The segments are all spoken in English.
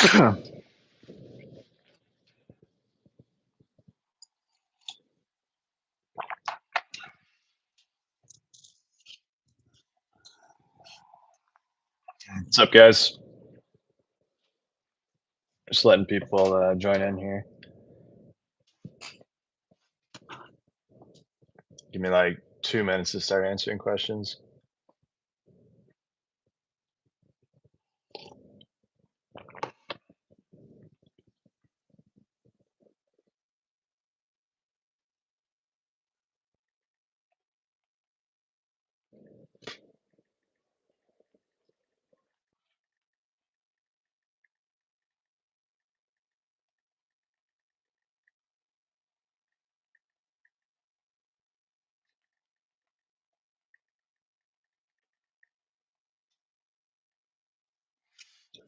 What's up, guys? Just letting people join in here. Give me like 2 minutes to start answering questions.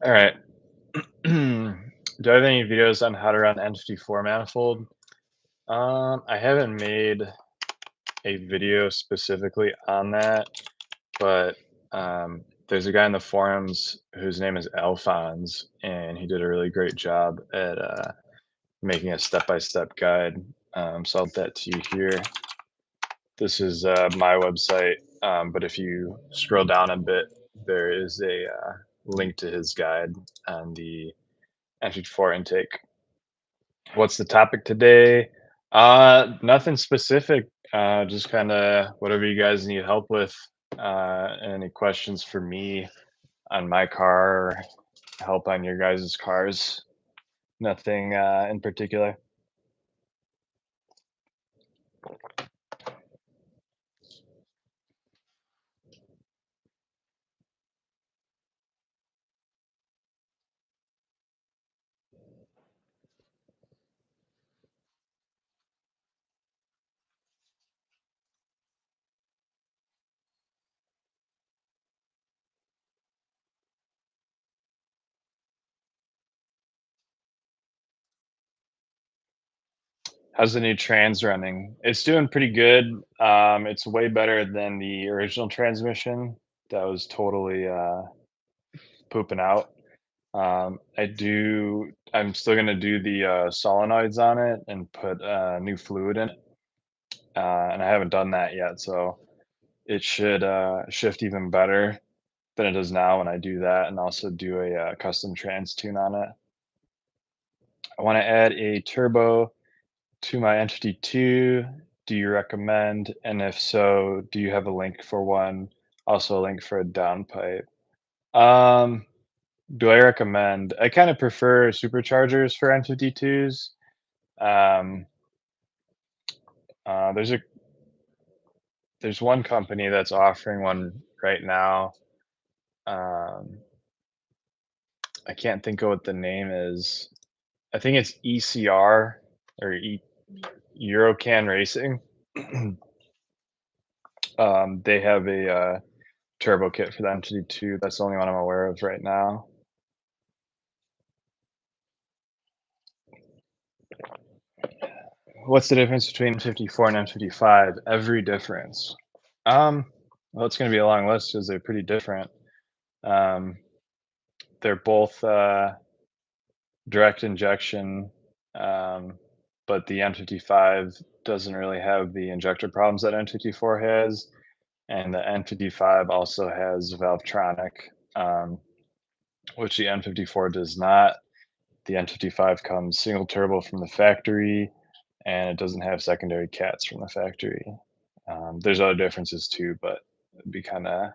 All right. Do I have any videos on how to run N54 manifold? I haven't made a video specifically on that, but there's a guy in the forums whose name is Alphonse, and he did a really great job at making a step-by-step guide. So I'll put that to you here. This is my website, but if you scroll down a bit, there is a link to his guide on the N54 intake. What's the topic today? Nothing specific. Just kind of whatever you guys need help with. Any questions for me on my car, or help on your guys' cars? Nothing in particular. How's the new trans running? It's doing pretty good. It's way better than the original transmission that was totally pooping out. I'm still gonna do the solenoids on it and put new fluid in it, and I haven't done that yet, so it should shift even better than it does now when I do that, and also do a custom trans tune on it. I want to add a turbo to my N52. Do you recommend? And if so, do you have a link for one? Also, a link for a downpipe. Um, do I recommend? I kind of prefer superchargers for N52s. Um, uh, there's a there's one company that's offering one right now. Um, I can't think of what the name is. I think it's ECR or Eurocan Racing. They have a turbo kit for the M52. That's the only one I'm aware of right now. What's the difference between M54 and M55? Every difference. Well, it's going to be a long list because they're pretty different. Um, they're both direct injection, but the N55 doesn't really have the injector problems that N54 has, and the N55 also has Valvetronic, which the N54 does not. The N55 comes single turbo from the factory, and it doesn't have secondary cats from the factory. There's other differences too, but it'd be kind of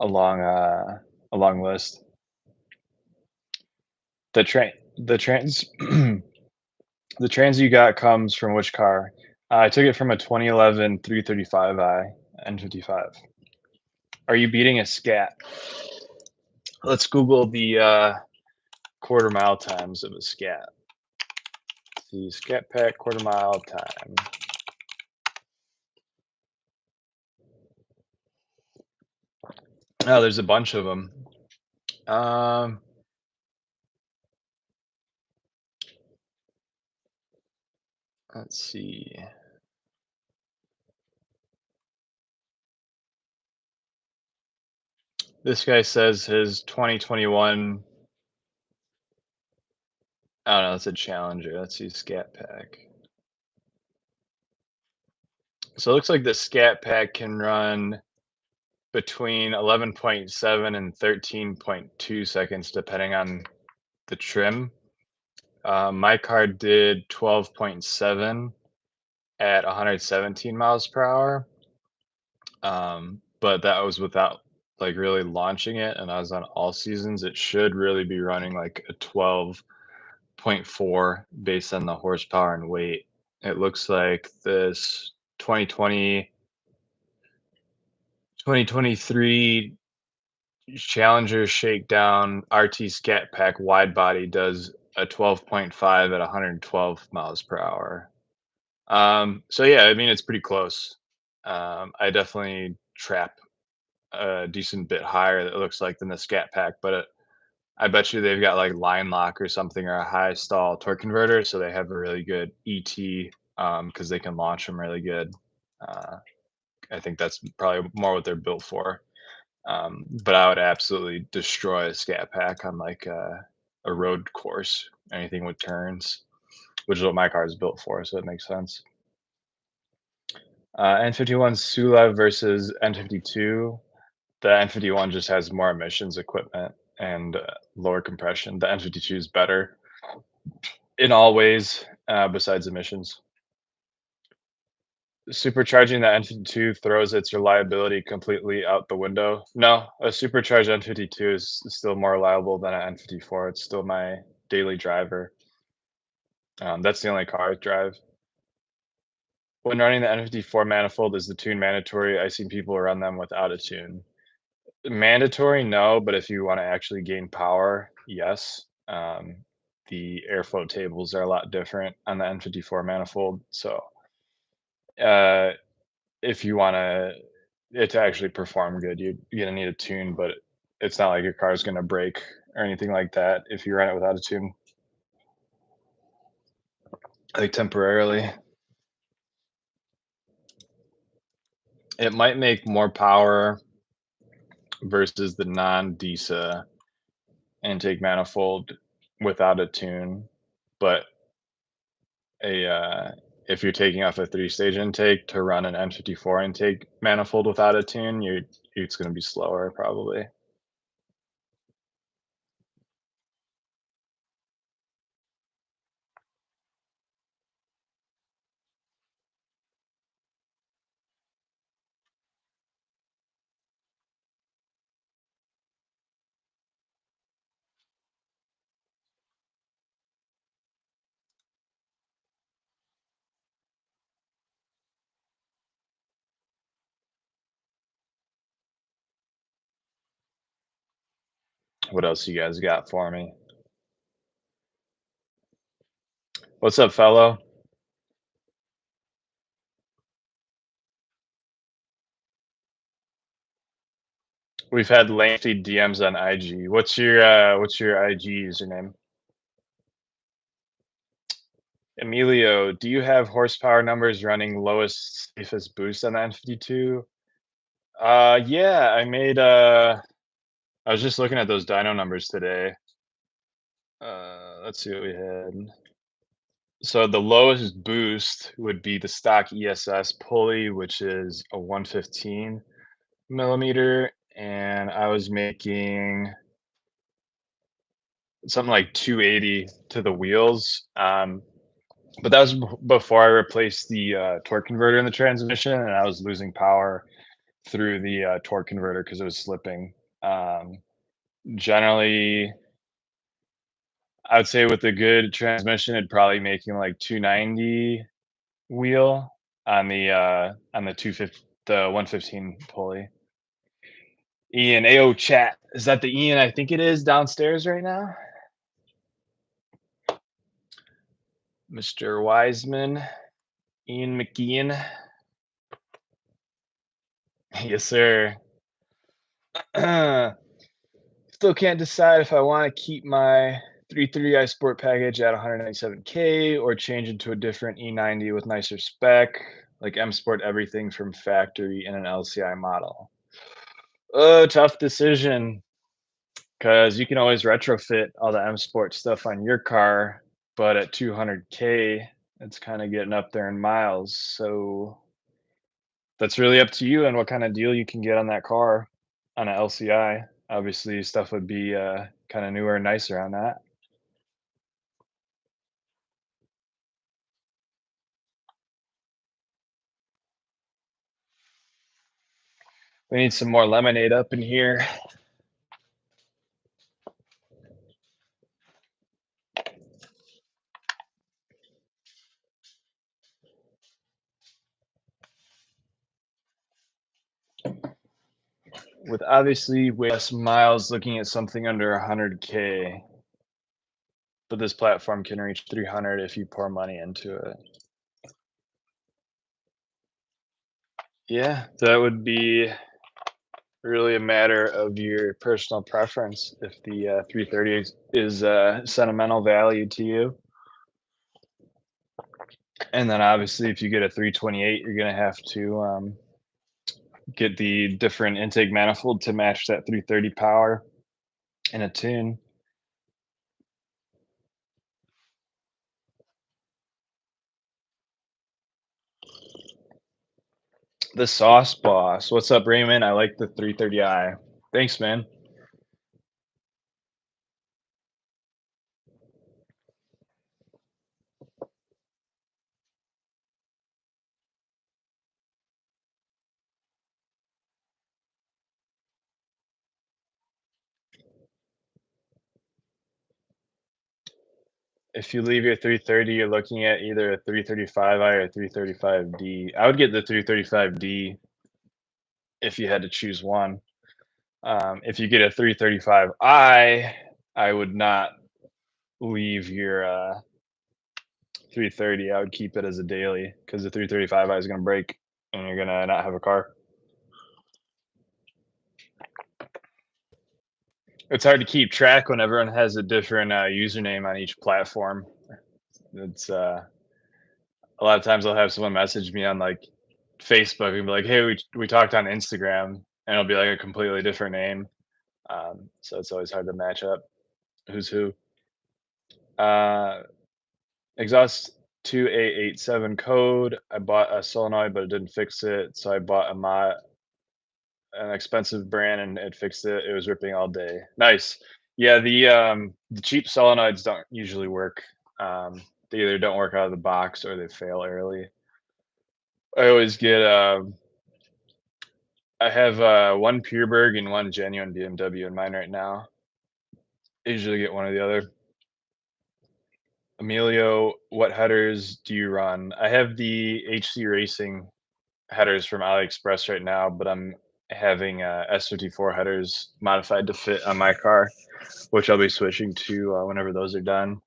a long list. The train, the trans, the trans you got comes from which car? I took it from a 2011 335i N55. Are you beating a scat? Let's Google the quarter mile times of a scat. The scat pack quarter mile time. Oh, there's a bunch of them. Let's see. This guy says his 2021 Oh no, it's a Challenger. Let's see, Scat Pack. So it looks like the Scat Pack can run between 11.7 and 13.2 seconds, depending on the trim. My car did 12.7 at 117 miles per hour, but that was without like really launching it, and I was on all seasons. It should really be running like a 12.4 based on the horsepower and weight. It looks like this 2020 2023 Challenger Shakedown RT Scat Pack wide body does a 12.5 at 112 miles per hour. So yeah, I mean it's pretty close. I definitely trap a decent bit higher, it looks like, than the Scat Pack, but I bet you they've got like line lock or something or a high stall torque converter, so they have a really good ET because they can launch them really good. Uh, I think that's probably more what they're built for. But I would absolutely destroy a Scat Pack on like a road course, anything with turns, which is what my car is built for, so it makes sense. N51 Sulev versus N52. The N51 just has more emissions equipment and lower compression. The N52 is better in all ways besides emissions. Supercharging the N52 throws its reliability completely out the window. No, a supercharged N52 is still more reliable than an N54. It's still my daily driver. That's the only car I drive. When running the N54 manifold, is the tune mandatory? I've seen people run them without a tune. Mandatory, no, but if you want to actually gain power, yes. The airflow tables are a lot different on the N54 manifold. So uh, if you want it to actually perform good, you're gonna need a tune, but it's not like your car's gonna break or anything like that if you run it without a tune, like temporarily. It might make more power versus the non-DISA intake manifold without a tune, but a if you're taking off a three-stage intake to run an N54 intake manifold without a tune, it's gonna be slower probably. What else you guys got for me? What's up, fellow? We've had lengthy DMs on IG. What's your IG username? Emilio, do you have horsepower numbers running lowest safest boost on the N52? Yeah, I was just looking at those dyno numbers today. Let's see what we had. So the lowest boost would be the stock ESS pulley, which is a 115 millimeter, and I was making something like 280 to the wheels. But that was before I replaced the torque converter in the transmission, and I was losing power through the torque converter because it was slipping. Um, Generally, I would say with a good transmission, it'd probably making like 290 wheel on the 250 the 115 pulley. Ian, AO chat. Is that the Ian I think it is downstairs right now? Mr. Wiseman, Ian McGeehan. Yes, sir. Still can't decide if I want to keep my 3.3i Sport package at 197K or change into a different E90 with nicer spec, like M Sport everything from factory in an LCI model. Oh, tough decision because you can always retrofit all the M Sport stuff on your car but at 200K, it's kind of getting up there in miles. So that's really up to you and what kind of deal you can get on that car on a LCI. Obviously, stuff would be kind of newer and nicer on that. We need some more lemonade up in here. With obviously way less miles, looking at something under 100K, but this platform can reach 300 if you pour money into it. Yeah, that would be really a matter of your personal preference. If the 330 is sentimental value to you, and then obviously if you get a 328, you're gonna have to get the different intake manifold to match that 330 power in a tune. The Sauce Boss. What's up, Raymond? I like the 330i. Thanks, man. If you leave your 330, you're looking at either a 335i or 335D. I would get the 335D if you had to choose one. If you get a 335i, I would not leave your 330. I would keep it as a daily because the 335i is going to break and you're going to not have a car. It's hard to keep track when everyone has a different username on each platform. It's a lot of times I'll have someone message me on like Facebook and be like, "Hey, we talked on Instagram," and it'll be like a completely different name. So it's always hard to match up who's who. Uh, Exhaust 2887 code. I bought a solenoid, but it didn't fix it, so I bought an expensive brand, and it fixed it. It was ripping all day. Nice. Yeah, the cheap solenoids don't usually work. They either don't work out of the box or they fail early. I always get I have one Pureberg and one genuine BMW in mine right now. I usually get one or the other. Emilio, what headers do you run? I have the HC Racing headers from AliExpress right now, but I'm having S54 headers modified to fit on my car, which I'll be switching to whenever those are done.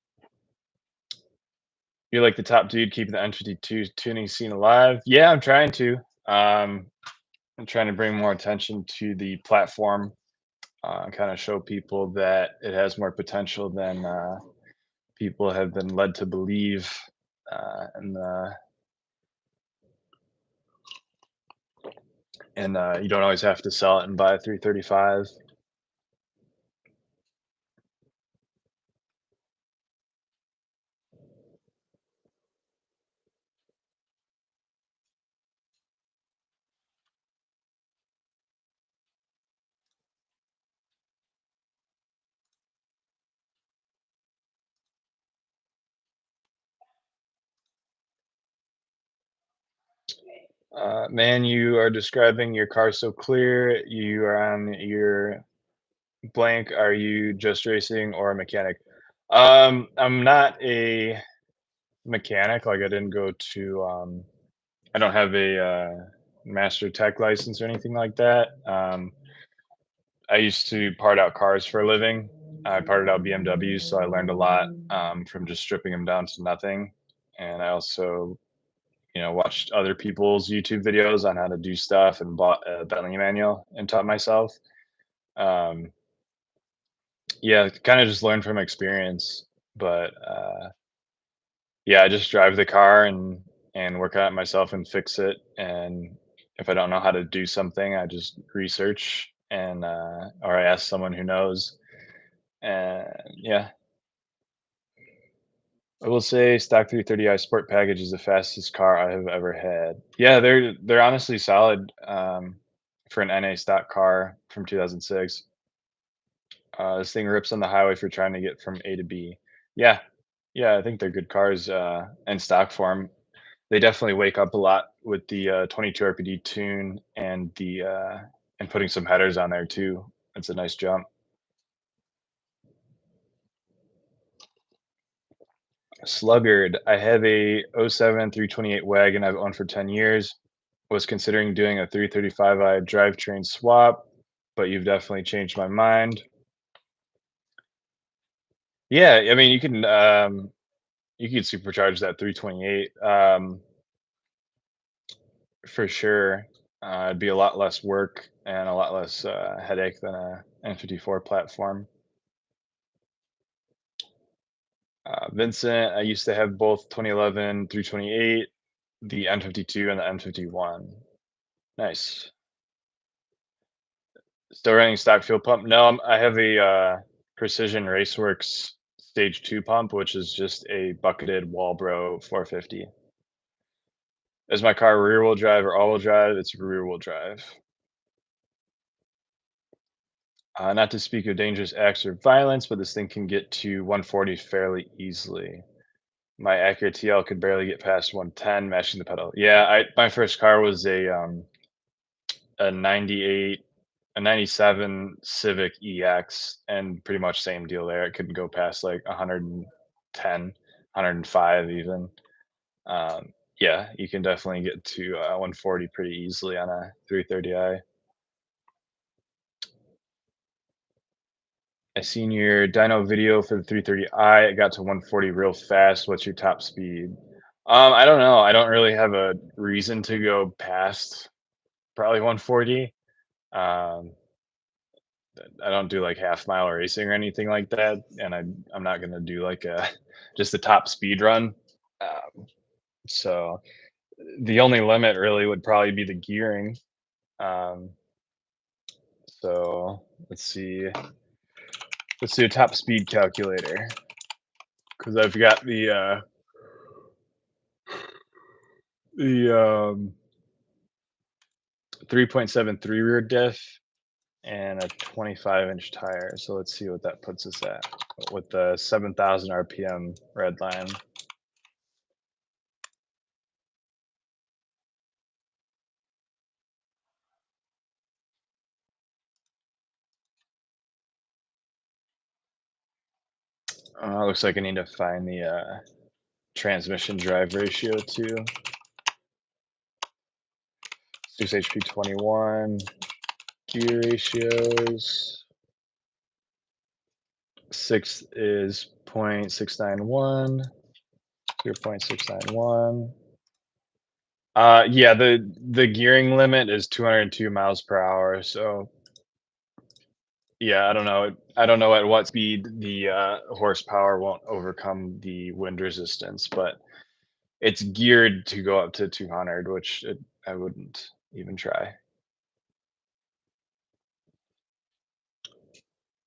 You're like the top dude keeping the N52 tuning scene alive. Yeah, I'm trying to. Um, I'm trying to bring more attention to the platform, kind of show people that it has more potential than people have been led to believe. And you don't always have to sell it and buy a 335. Man, you are describing your car so clear. You are on your blank. Are you just racing or a mechanic? I'm not a mechanic. Like I didn't go to. I don't have a master tech license or anything like that. I used to part out cars for a living. I parted out BMWs, so I learned a lot from just stripping them down to nothing. And I also, watched other people's YouTube videos on how to do stuff and bought a Bentley manual and taught myself. Um, yeah, kind of just learned from experience. But yeah, I just drive the car and work on it myself and fix it. And if I don't know how to do something, I just research and or I ask someone who knows. And yeah, I will say stock 330i Sport Package is the fastest car I have ever had. Yeah, they're honestly solid, for an NA stock car from 2006. This thing rips on the highway if you're trying to get from A to B. Yeah, yeah, I think they're good cars, in stock form. They definitely wake up a lot with the, 22 RPD tune and putting some headers on there too. It's a nice jump. Sluggard, I have a '07 328 wagon I've owned for 10 years. Was considering doing a 335i drivetrain swap, but you've definitely changed my mind. Yeah, I mean, you could supercharge that 328, for sure. It'd be a lot less work and a lot less, headache than a N54 platform. Vincent, I used to have both 2011 328, the N52 and the N51. Nice. Still running stock fuel pump? No, I have a, Precision Raceworks Stage 2 pump, which is just a bucketed Walbro 450. Is my car rear-wheel drive or all-wheel drive? It's rear-wheel drive. Not to speak of dangerous acts or violence, but this thing can get to 140 fairly easily. My accurate TL could barely get past 110, mashing the pedal. Yeah, I my first car was a 98 a 97 Civic EX, and pretty much same deal there. It couldn't go past like 110, 105 even. Yeah, you can definitely get to 140 pretty easily on a 330i. I seen your dyno video for the 330i. It got to 140 real fast. What's your top speed? I don't know. I don't really have a reason to go past probably 140. Um, I don't do like half mile racing or anything like that, and I'm not gonna do like a just a top speed run. So the only limit really would probably be the gearing. Um, so let's see. Let's do a top speed calculator because I've got the 3.73 rear diff and a 25-inch tire. So let's see what that puts us at with the 7,000 RPM red line. Looks like I need to find the transmission drive ratio too. 6HP21 gear ratios. 6 is 0.691, 0.691. Yeah, the gearing limit is 202 miles per hour. So yeah, I don't know. I don't know at what speed the horsepower won't overcome the wind resistance, but it's geared to go up to 200, which I wouldn't even try.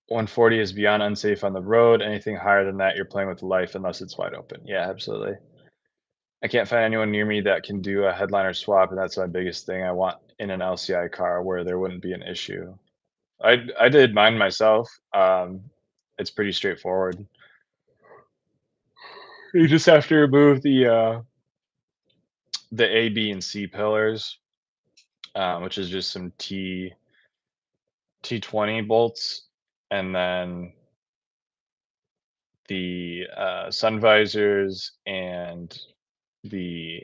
140 is beyond unsafe on the road. Anything higher than that, you're playing with life unless it's wide open. Yeah, absolutely. I can't find anyone near me that can do a headliner swap, and that's my biggest thing. I want in an LCI car where there wouldn't be an issue. I did mine myself. It's pretty straightforward. You just have to remove the A, B, and C pillars, which is just some T20 bolts, and then the sun visors and the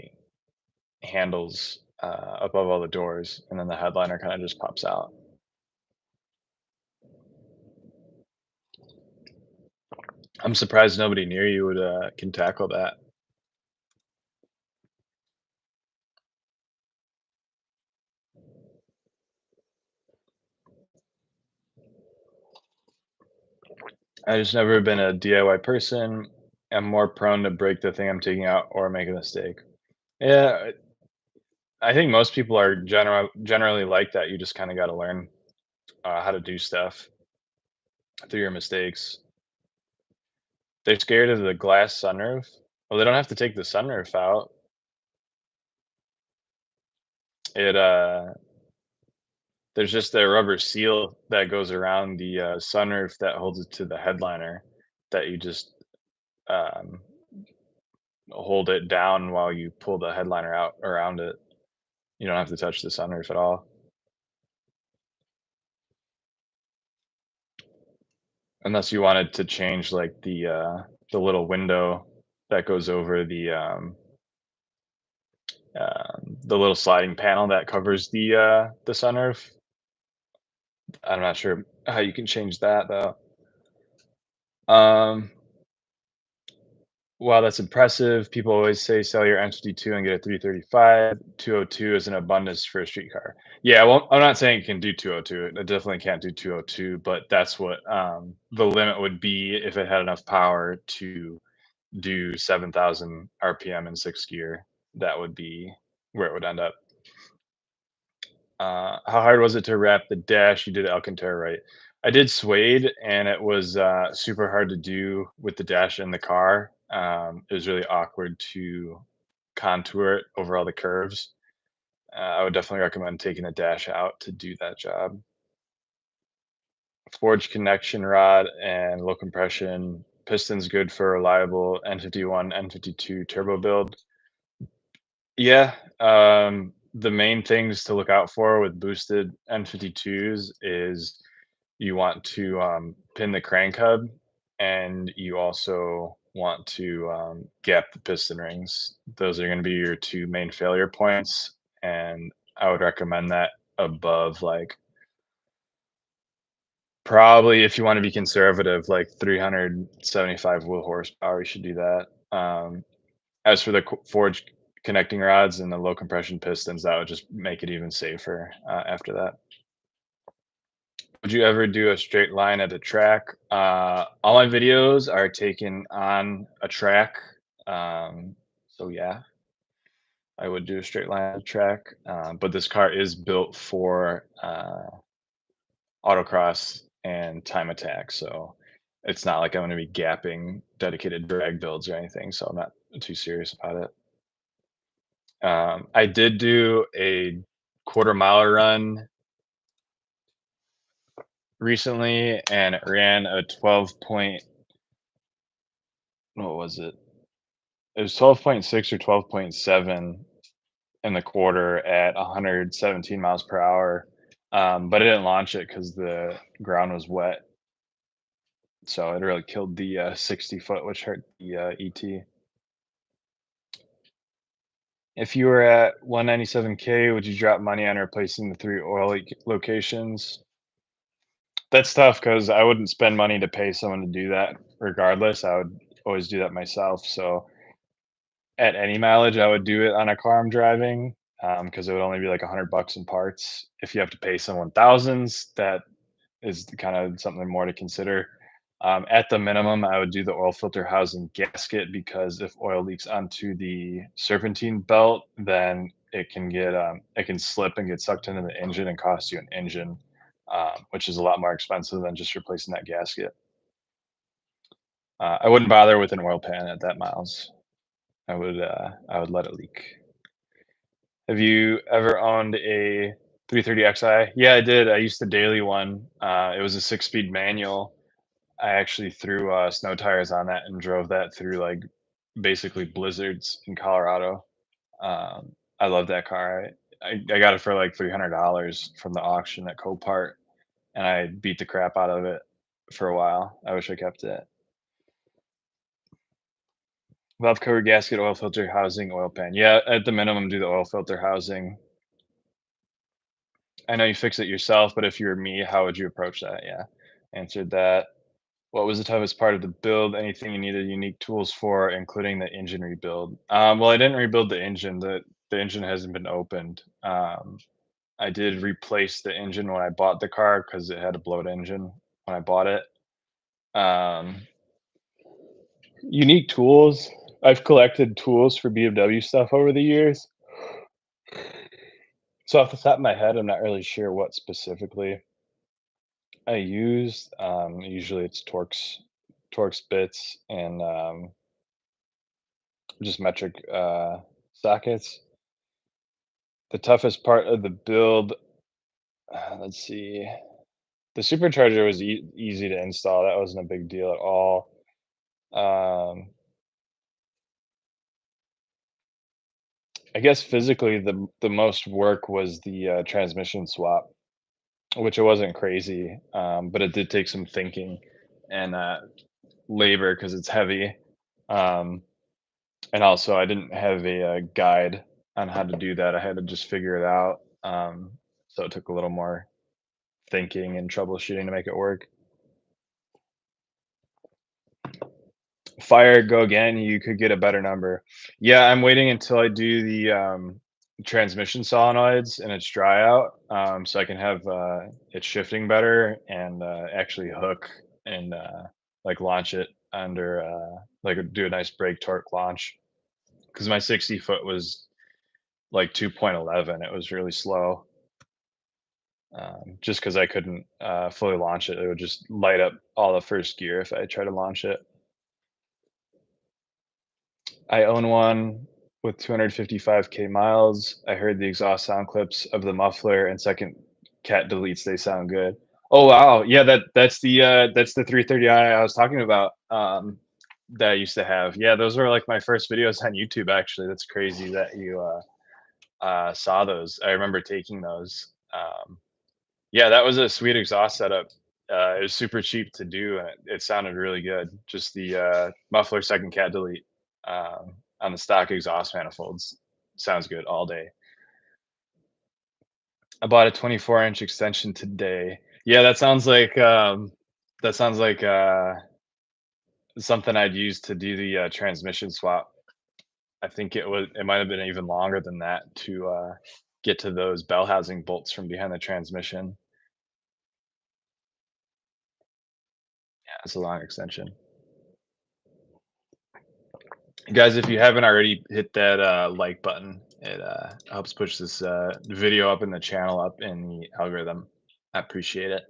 handles above all the doors, and then the headliner kind of just pops out. I'm surprised nobody near you would can tackle that. I just never been a DIY person. I'm more prone to break the thing I'm taking out or make a mistake. Yeah, I think most people are generally like that. You just kind of got to learn how to do stuff through your mistakes. They're scared of the glass sunroof. Well, they don't have to take the sunroof out. It, there's just a rubber seal that goes around the, sunroof that holds it to the headliner that you just, um, hold it down while you pull the headliner out around it. You don't have to touch the sunroof at all. Unless you wanted to change, like, the little window that goes over the little sliding panel that covers the sunroof. I'm not sure how you can change that, though. Um, while that's impressive, people always say sell your N52 and get a 335. 202 is an abundance for a street car. Yeah, well, I'm not saying it can do 202. It definitely can't do 202, but that's what the limit would be if it had enough power to do 7,000 RPM in sixth gear. That would be where it would end up. How hard was it to wrap the dash? You did Alcantara, right? I did suede, and it was super hard to do with the dash in the car. It was really awkward to contour it over all the curves. I would definitely recommend taking the dash out to do that job. Forged connection rod and low compression pistons good for reliable N51, N52 turbo build. Yeah, the main things to look out for with boosted N52s is you want to pin the crank hub, and you also want to gap the piston rings. Those are going to be your two main failure points, and I would recommend that above like probably if you want to be conservative, like 375 wheel horsepower, you should do that. As for the forged connecting rods and the low compression pistons, that would just make it even safer after that. Would you ever do a straight line at a track? All my videos are taken on a track. So yeah, I would do a straight line at a track. But this car is built for autocross and time attack, so it's not like I'm going to be gapping dedicated drag builds or anything. So I'm not too serious about it. I did do a quarter mile run recently, and it ran a 12 point. What was it? It was 12.6 or 12.7 in the quarter at 117 miles per hour. But I didn't launch it because the ground was wet, so it really killed the 60 foot, which hurt the ET. If you were at 197K, would you drop money on replacing the three oil locations? That's tough because I wouldn't spend money to pay someone to do that regardless. I would always do that myself. So at any mileage, I would do it on a car I'm driving because it would only be like $100 in parts. If you have to pay someone thousands, that is kind of something more to consider. At the minimum, I would do the oil filter housing gasket because if oil leaks onto the serpentine belt, then it can slip and get sucked into the engine and cost you an engine, which is a lot more expensive than just replacing that gasket. I wouldn't bother with an oil pan at that miles. I would let it leak. Have you ever owned a 330xi? Yeah, I did. I used the daily one. It was a six-speed manual. I actually threw snow tires on that and drove that through like basically blizzards in Colorado. I love that car. I got it for like $300 from the auction at Copart, and I beat the crap out of it for a while. I wish I kept it. Valve cover gasket, oil filter housing, oil pan. Yeah, at the minimum, do the oil filter housing. I know you fix it yourself, but if you were me, how would you approach that? Yeah, answered that. What was the toughest part of the build? Anything you needed unique tools for, including the engine rebuild? Well, I didn't rebuild the engine. The engine hasn't been opened. I did replace the engine when I bought the car because it had a blown engine when I bought it. Um, unique tools. I've collected tools for BMW stuff over the years. So off the top of my head, I'm not really sure what specifically I used. Usually it's Torx bits and just metric sockets. The toughest part of the build, let's see. The supercharger was easy to install. That wasn't a big deal at all. Um, I guess physically, the most work was the transmission swap, which it wasn't crazy, but it did take some thinking and labor because it's heavy. Um, and also, I didn't have a guide on how to do that. I had to just figure it out. So it took a little more thinking and troubleshooting to make it work. Fire, go again, you could get a better number. Yeah, I'm waiting until I do the, transmission solenoids and it's dry out, so I can have, it shifting better and, actually hook and, like, launch it under, like, do a nice brake torque launch. Because my 60 foot was, like, 2.11, it was really slow, just because I couldn't, fully launch it. It would just light up all the first gear if I try to launch it. I own one with 255K miles. I heard the exhaust sound clips of the muffler and second cat deletes, they sound good. Oh, wow. Yeah, that's the 330i I was talking about, that I used to have. Yeah, those were, like, my first videos on YouTube, actually. That's crazy that you, saw those. I remember taking those. Yeah, that was a sweet exhaust setup. It was super cheap to do, and it sounded really good. Just the, muffler second cat delete, on the stock exhaust manifolds sounds good all day. I bought a 24-inch extension today. Yeah, that sounds like, something I'd use to do the, transmission swap. I think it might have been even longer than that to, get to those bell housing bolts from behind the transmission. Yeah, it's a long extension. Guys, if you haven't already, hit that like button. It helps push this video up in the channel, up in the algorithm. I appreciate it.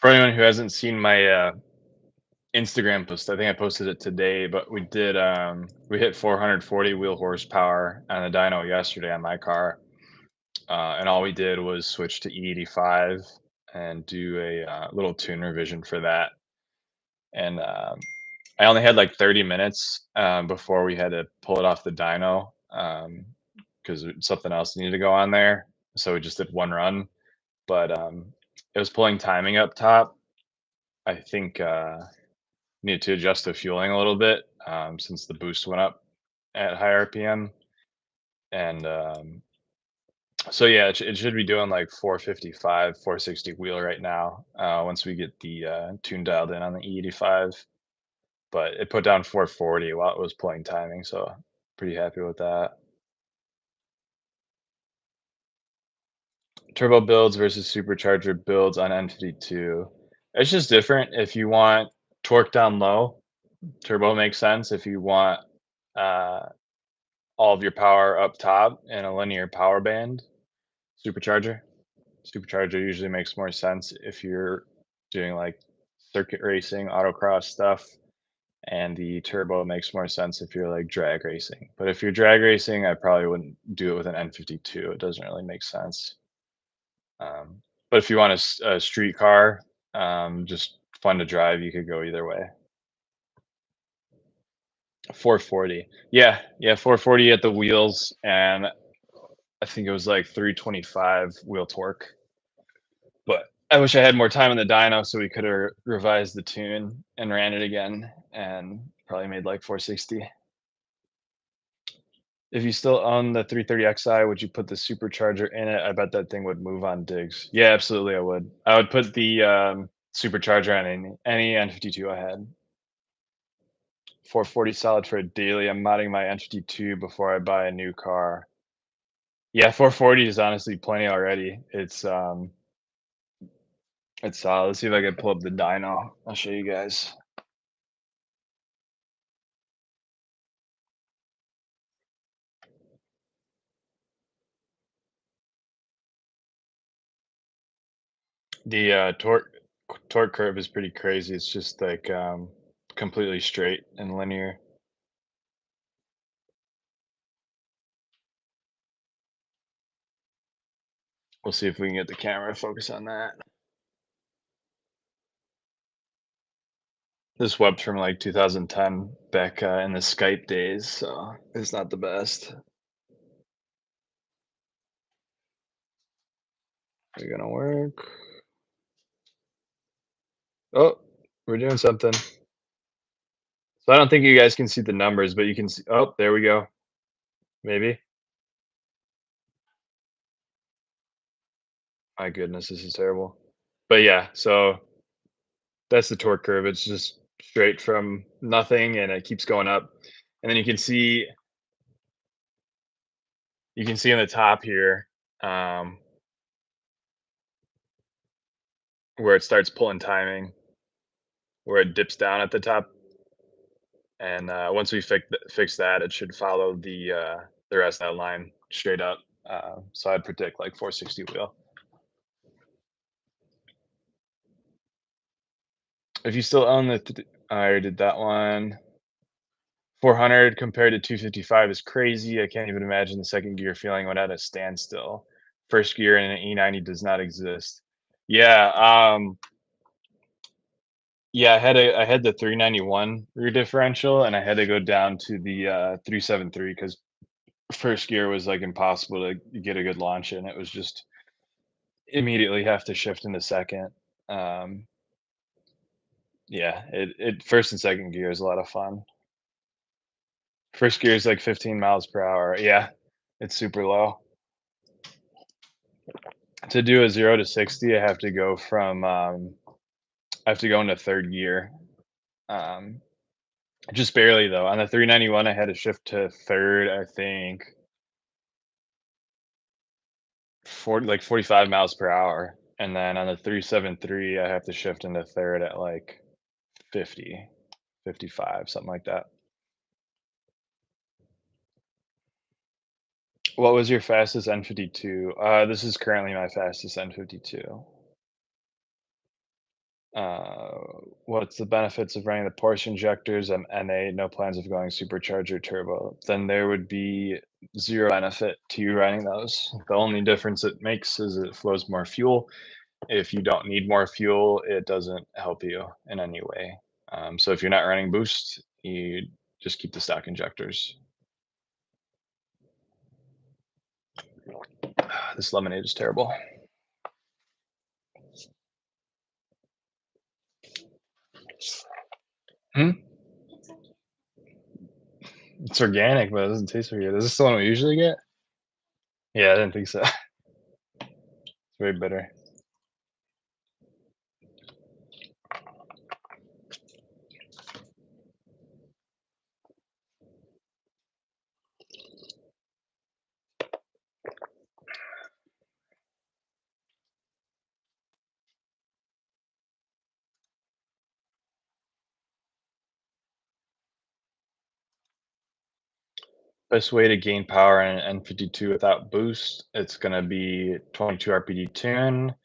For anyone who hasn't seen my Instagram post, I think I posted it today, but we hit 440 wheel horsepower on the dyno yesterday on my car, and all we did was switch to E85 and do a little tune revision for that. And I only had like 30 minutes before we had to pull it off the dyno because something else needed to go on there. So we just did one run, but it was pulling timing up top. I think needed to adjust the fueling a little bit since the boost went up at high RPM. And so yeah, it should be doing like 455, 460 wheel right now once we get the tune dialed in on the E85. But it put down 440 while it was playing timing, so pretty happy with that. Turbo builds versus supercharger builds on N52. It's just different. If you want torque down low, turbo makes sense. If you want uh, all of your power up top in a linear power band, supercharger. Supercharger usually makes more sense if you're doing like circuit racing, autocross stuff. And the turbo makes more sense if you're like drag racing. But if you're drag racing, I probably wouldn't do it with an N52. It doesn't really make sense. But if you want a street car, just fun to drive, you could go either way. 440. Yeah, yeah, 440 at the wheels, and I think it was like 325 wheel torque. But I wish I had more time in the dyno so we could have revised the tune and ran it again and probably made like 460. If you still own the 330xi, would you put the supercharger in it? I bet that thing would move on digs. Yeah, absolutely, I would. I would put the supercharger on any N52 I had. 440 solid for a daily. I'm modding my N52 before I buy a new car. Yeah, 440 is honestly plenty already. It's solid. Let's see if I can pull up the dyno. I'll show you guys. The torque curve is pretty crazy. It's just like completely straight and linear. We'll see if we can get the camera to focus on that. This web's from like 2010, back in the Skype days, so it's not the best. Are you gonna work? Oh, we're doing something. So I don't think you guys can see the numbers, but you can see. Oh, there we go. Maybe. My goodness, this is terrible. But yeah, so that's the torque curve. It's just straight from nothing, and it keeps going up. And then you can see on the top here, um, where it starts pulling timing, where it dips down at the top. And once we fix that, it should follow the rest of that line straight up. So I'd predict like 460 wheel. If you still own I already did that one. 400 compared to 255 is crazy. I can't even imagine the second gear feeling when at a standstill. First gear in an E90 does not exist. Yeah, yeah. I had the 391 rear differential, and I had to go down to the 373 because first gear was like impossible to get a good launch in. It was just immediately have to shift into second. Um, yeah, it first and second gear is a lot of fun. First gear is like 15 miles per hour. Yeah, it's super low. To do a 0 to 60, I have to go into third gear. Um, just barely though. On the 391, I had to shift to third, I think 45 miles per hour. And then on the 373, I have to shift into third at like 50, 55, something like that. What was your fastest N52? This is currently my fastest N52. Uh, what's the benefits of running the Porsche injectors and NA, no plans of going supercharger turbo? Then there would be zero benefit to you running those. The only difference it makes is it flows more fuel. If you don't need more fuel, it doesn't help you in any way. So if you're not running boost, you just keep the stock injectors. This lemonade is terrible. Hmm? It's organic, but it doesn't taste very good. Is this the one we usually get? Yeah, I didn't think so. It's very bitter. Best way to gain power in an N52 without boost, it's gonna be 22 RPD tune,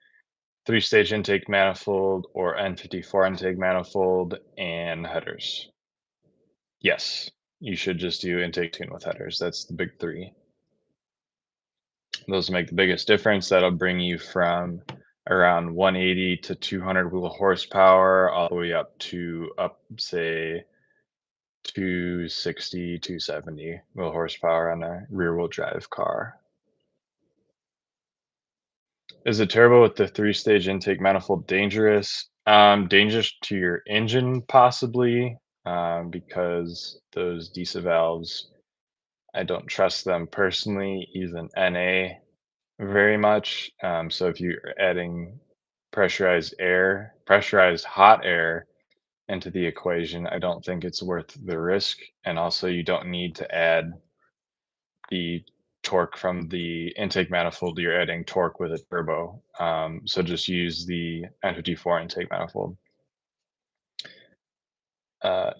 three-stage intake manifold, or N54 intake manifold, and headers. Yes, you should just do intake tune with headers. That's the big three. Those make the biggest difference. That'll bring you from around 180 to 200 wheel horsepower all the way up, say, 260, 270 wheel horsepower on a rear-wheel drive car. Is a turbo with the three-stage intake manifold dangerous? Dangerous to your engine possibly, because those DISA valves, I don't trust them personally, even NA very much. So if you're adding pressurized hot air into the equation, I don't think it's worth the risk. And also, you don't need to add the torque from the intake manifold. You're adding torque with a turbo. So just use the N54 intake manifold.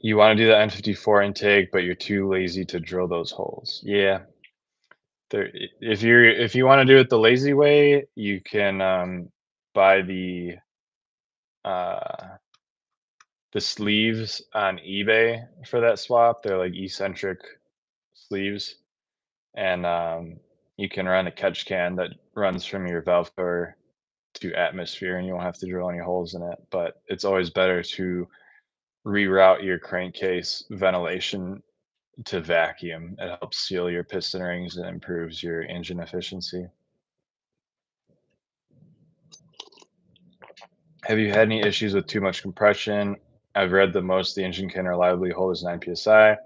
You want to do the N54 intake, but you're too lazy to drill those holes. Yeah, if you want to do it the lazy way, you can. buy uh, the sleeves on eBay for that swap. They're like eccentric sleeves, and you can run a catch can that runs from your valve cover to atmosphere, and you won't have to drill any holes in it. But it's always better to reroute your crankcase ventilation to vacuum. It helps seal your piston rings and improves your engine efficiency. Have you had any issues with too much compression? I've read that most of the engine can reliably hold is 9 psi.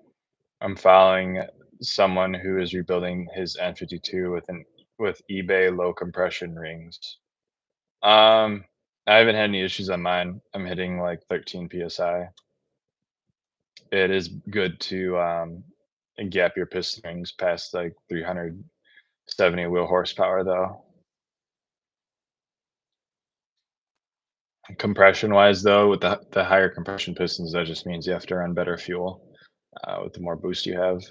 I'm following someone who is rebuilding his N52 with eBay low compression rings. I haven't had any issues on mine. I'm hitting like 13 psi. It is good to gap your piston rings past like 370 wheel horsepower though. Compression wise though, with the higher compression pistons, that just means you have to run better fuel with the more boost you have.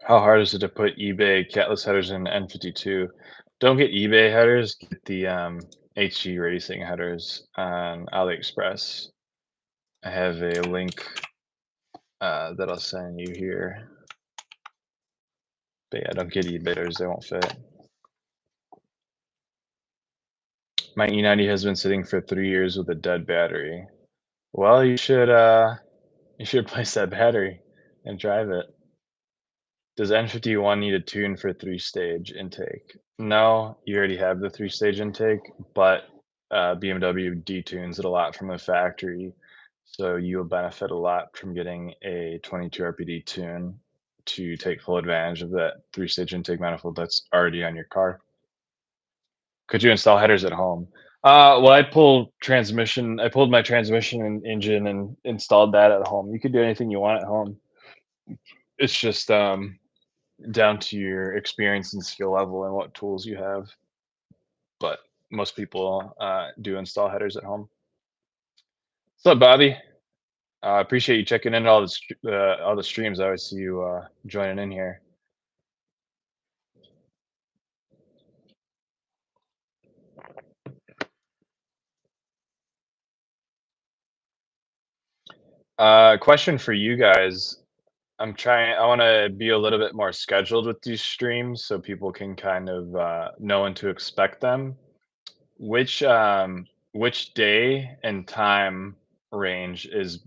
How hard is it to put eBay catless headers in N52? Don't get eBay headers, get the HG Racing headers on AliExpress. I have a link that I'll send you here. But yeah, don't get eBay headers, they won't fit. My E90 has been sitting for 3 years with a dead battery. Well, you should replace that battery and drive it. Does N51 need a tune for three-stage intake? No, you already have the three-stage intake, but BMW detunes it a lot from the factory, so you'll benefit a lot from getting a 22 RPD tune to take full advantage of that three-stage intake manifold that's already on your car. Could you install headers at home? Well, I pulled my transmission and engine and installed that at home. You could do anything you want at home. It's just down to your experience and skill level and what tools you have. But most people do install headers at home. What's up, Bobby? I appreciate you checking in all the streams. I always see you joining in here. Question for you guys. I want to be a little bit more scheduled with these streams so people can kind of know when to expect them. Which which day and time range is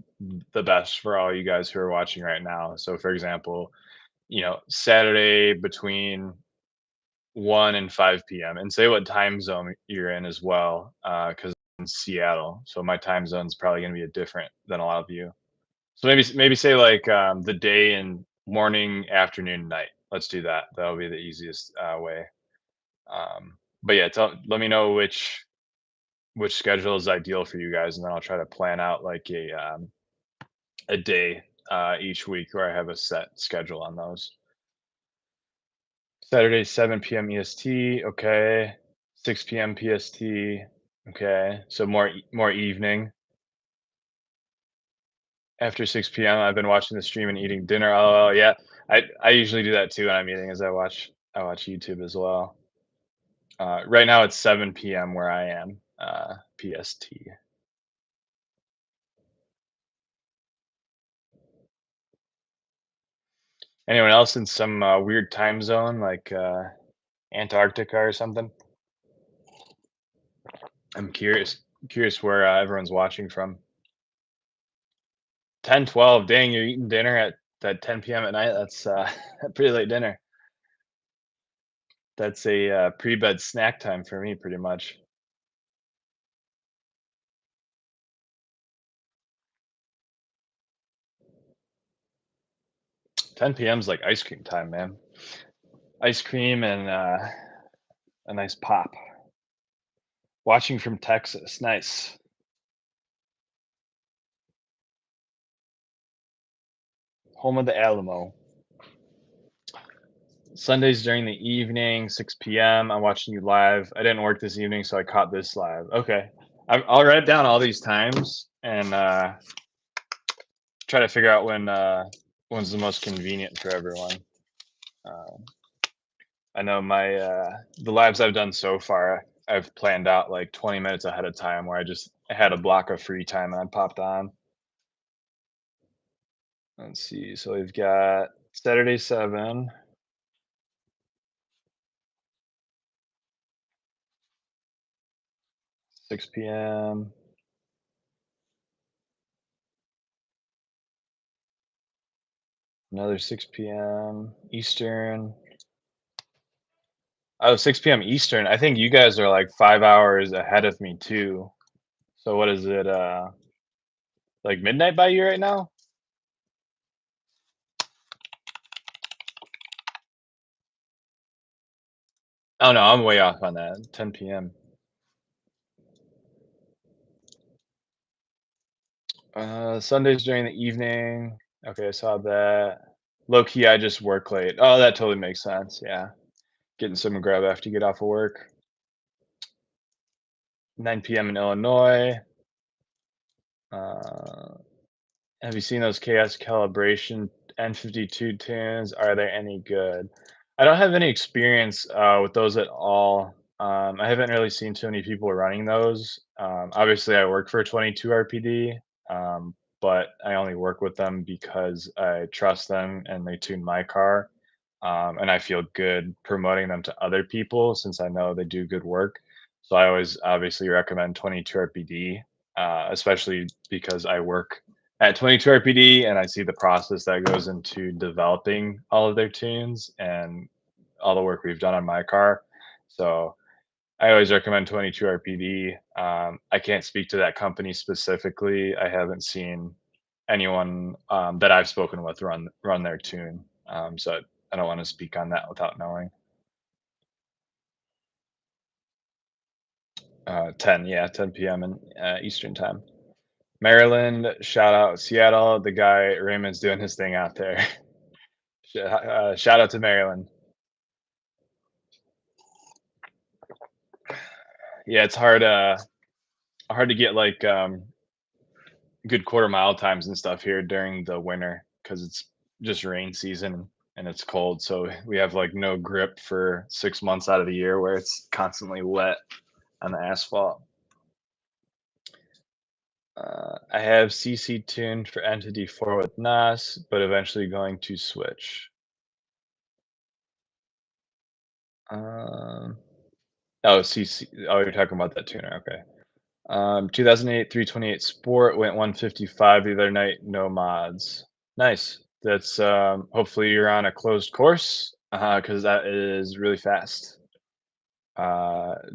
the best for all you guys who are watching right now? So for example, Saturday between 1 and 5 p.m. and say what time zone you're in as well, because in Seattle, so my time zone's probably going to be different than a lot of you. So maybe say like the day and morning, afternoon, night. Let's do that. That'll be the easiest way. But yeah, let me know which schedule is ideal for you guys, and then I'll try to plan out like a day each week where I have a set schedule on those. Saturday, 7 p.m. EST. Okay. 6 p.m. PST. Okay. So more evening. After 6 p.m., I've been watching the stream and eating dinner. Oh yeah. I usually do that too when I'm eating, as I watch YouTube as well. Right now it's 7 p.m. where I am, PST. Anyone else in some weird time zone like Antarctica or something? I'm curious where everyone's watching from. 10, 12. Dang, you're eating dinner at 10 p.m. at night. That's a pretty late dinner. That's a pre-bed snack time for me, pretty much. 10 p.m. is like ice cream time, man. Ice cream and a nice pop. Watching from Texas, nice. Home of the Alamo. Sundays during the evening, 6 p.m. I'm watching you live. I didn't work this evening, so I caught this live. Okay. I'll write down all these times and try to figure out when's the most convenient for everyone. Uh, I know the lives I've done so far, I've planned out like 20 minutes ahead of time where I had a block of free time and I popped on. Let's see. So we've got Saturday 7, 6 p.m., another 6 p.m. Eastern. Oh, 6 p.m. Eastern. I think you guys are like 5 hours ahead of me too. So what is it? Like midnight by you right now? Oh no, I'm way off on that. 10 p.m. Sundays during the evening. Okay, I saw that. Low key, I just work late. Oh, that totally makes sense. Yeah, getting some grub after you get off of work. 9 p.m. in Illinois. Uh, have you seen those chaos calibration N52 tunes? Are they any good? I don't have any experience with those at all. I haven't really seen too many people running those. Obviously, I work for 22 RPD, but I only work with them because I trust them and they tune my car. And I feel good promoting them to other people since I know they do good work. So I always obviously recommend 22 RPD, especially because I work at 22 RPD and I see the process that goes into developing all of their tunes and all the work we've done on my car. So I always recommend 22 RPD. I can't speak to that company specifically. I haven't seen anyone that I've spoken with run their tune. So I don't want to speak on that without knowing. 10, yeah, 10 p.m. in Eastern time. Maryland, shout out Seattle. The guy Raymond's doing his thing out there. Shout out to Maryland. Yeah, it's hard to get like good quarter mile times and stuff here during the winter because it's just rain season and it's cold. So we have like no grip for 6 months out of the year where it's constantly wet on the asphalt. I have CC tuned for Entity 4 with NAS, but eventually going to switch. Um, oh, CC. Oh, you're talking about that tuner. Okay. 2008 328 Sport went 155 the other night. No mods. Nice. That's hopefully you're on a closed course because that is really fast.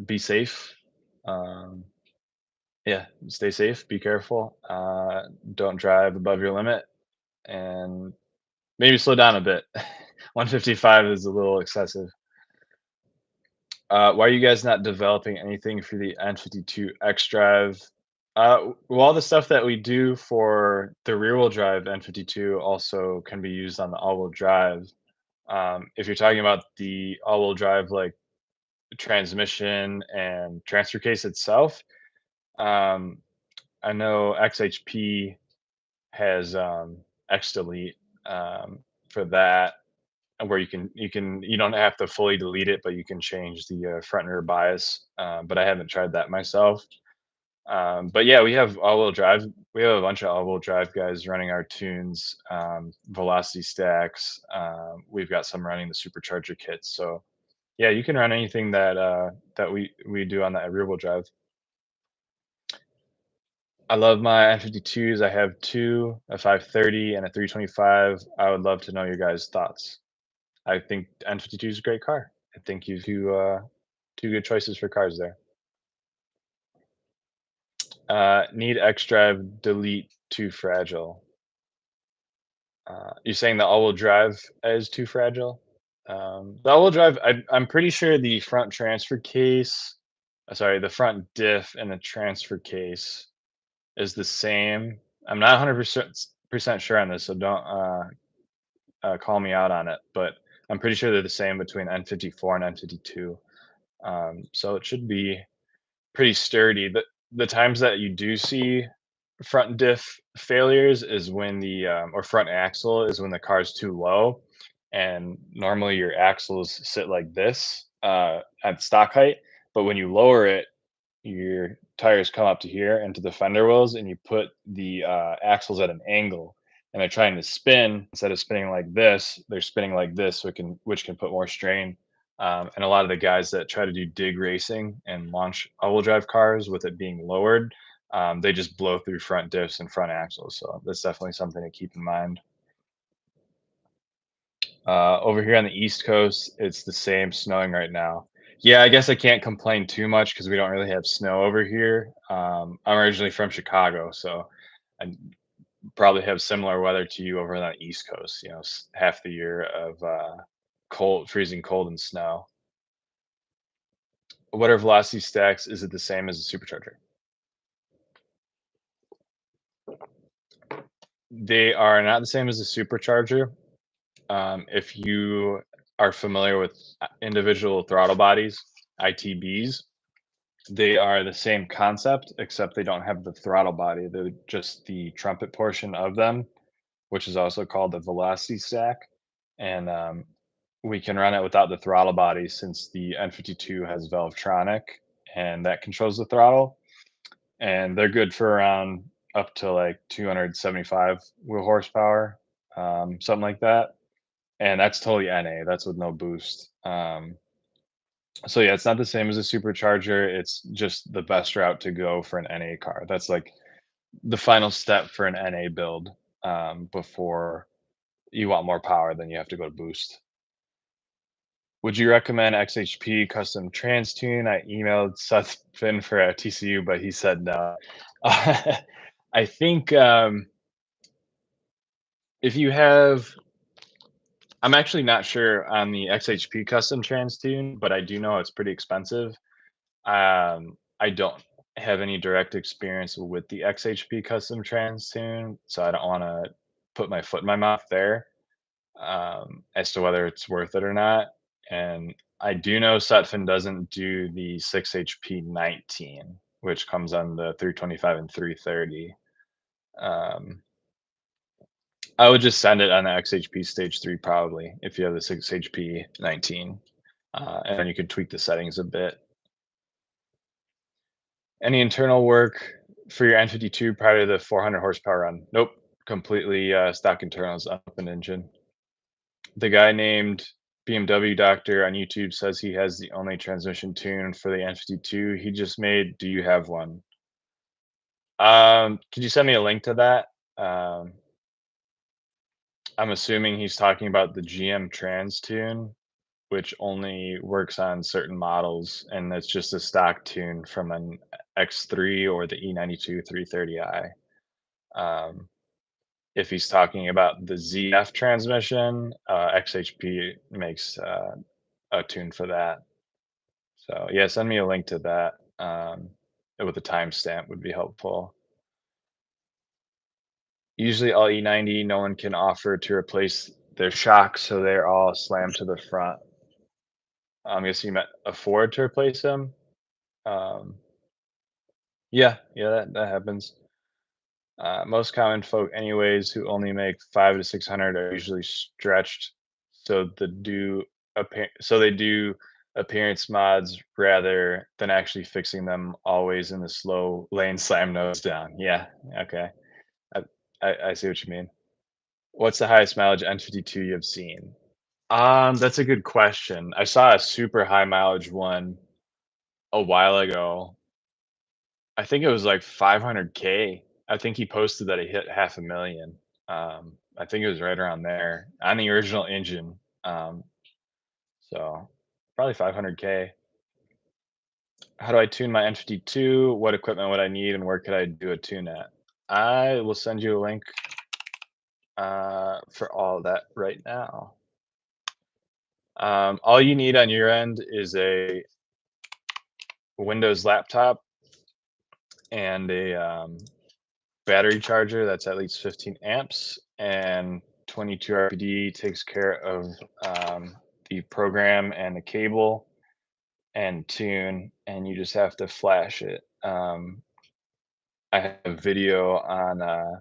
Be safe. Um, yeah, stay safe. Be careful. Don't drive above your limit, and maybe slow down a bit. 155 is a little excessive. Why are you guys not developing anything for the N52 X Drive? Well, all the stuff that we do for the rear-wheel drive N52 also can be used on the all-wheel drive. If you're talking about the all-wheel drive, like transmission and transfer case itself, um, I know XHP has X Delete for that, where you don't have to fully delete it, but you can change the front and rear bias. But I haven't tried that myself. But yeah, we have all-wheel drive. We have a bunch of all-wheel drive guys running our tunes, velocity stacks. We've got some running the supercharger kits. So yeah, you can run anything that we do on that rear-wheel drive. I love my N52s. I have two, a 530 and a 325. I would love to know your guys' thoughts. I think N52 is a great car. I think you two good choices for cars there. Need X drive, delete too fragile. You're saying the all-wheel drive is too fragile? The all-wheel drive, I'm pretty sure the front transfer case, sorry, the front diff and the transfer case is the same. I'm not 100% sure on this, so don't call me out on it, but I'm pretty sure they're the same between N54 and N52. So it should be pretty sturdy. The times that you do see front diff failures is when the or front axle is when the car's too low, and normally your axles sit like this at stock height, but when you lower it, your tires come up to here into the fender wells, and you put the axles at an angle, and they're trying to spin. Instead of spinning like this, they're spinning like this, so which can put more strain. And a lot of the guys that try to do dig racing and launch all-wheel drive cars with it being lowered, they just blow through front diffs and front axles. So that's definitely something to keep in mind. Over here on the East Coast, it's the same, snowing right now. Yeah, I guess I can't complain too much because we don't really have snow over here. I'm originally from Chicago, so I probably have similar weather to you over on the East Coast. You know, half the year of cold, freezing cold and snow. What are velocity stacks? Is it the same as a supercharger? They are not the same as a supercharger. If you are familiar with individual throttle bodies, ITBs, they are the same concept, except they don't have the throttle body. They're just the trumpet portion of them, which is also called the velocity stack. And we can run it without the throttle body since the N52 has Valvetronic and that controls the throttle. And they're good for around up to like 275 wheel horsepower, something like that. And that's totally NA. That's with no boost. So yeah, it's not the same as a supercharger. It's just the best route to go for an NA car. That's like the final step for an NA build, before you want more power, then you have to go to boost. Would you recommend XHP custom trans tune? I emailed Seth Finn for a TCU, but he said no. I think if you have, I'm actually not sure on the XHP custom trans tune, but I do know it's pretty expensive. I don't have any direct experience with the XHP custom trans tune, so I don't want to put my foot in my mouth there, as to whether it's worth it or not. And I do know Sutphin doesn't do the 6HP19, which comes on the 325 and 330. Um, I would just send it on the XHP stage 3 probably if you have the 6HP19, and then you could tweak the settings a bit. Any internal work for your N52 prior to the 400 horsepower run? Nope, completely stock internals, up an engine. The guy named BMW Doctor on YouTube says he has the only transmission tune for the N52 he just made. Do you have one? Could you send me a link to that? I'm assuming he's talking about the GM Trans tune, which only works on certain models, and it's just a stock tune from an X3 or the E92 330i. Um, if he's talking about the ZF transmission, XHP makes a tune for that. So yeah, send me a link to that, with a timestamp would be helpful. Usually all E90, no one can offer to replace their shocks, so they're all slammed to the front. I'm guessing you meant afford to replace them. Um, yeah, yeah, that happens. Most common folk, anyways, who only make 5 to 600 are usually stretched, so they do appearance mods rather than actually fixing them. Always in the slow lane, slam nose down. Yeah, okay, I, I see what you mean. What's the highest mileage N52 you have seen? That's a good question. I saw a super high mileage one a while ago. I think it was like 500K. I think he posted that he hit half a million. I think it was right around there on the original engine. So probably 500K. How do I tune my N52? What equipment would I need and where could I do a tune at? I will send you a link for all that right now. All you need on your end is a Windows laptop and a battery charger that's at least 15 amps, and 22 RPD takes care of the program and the cable and tune, and you just have to flash it. I have a video on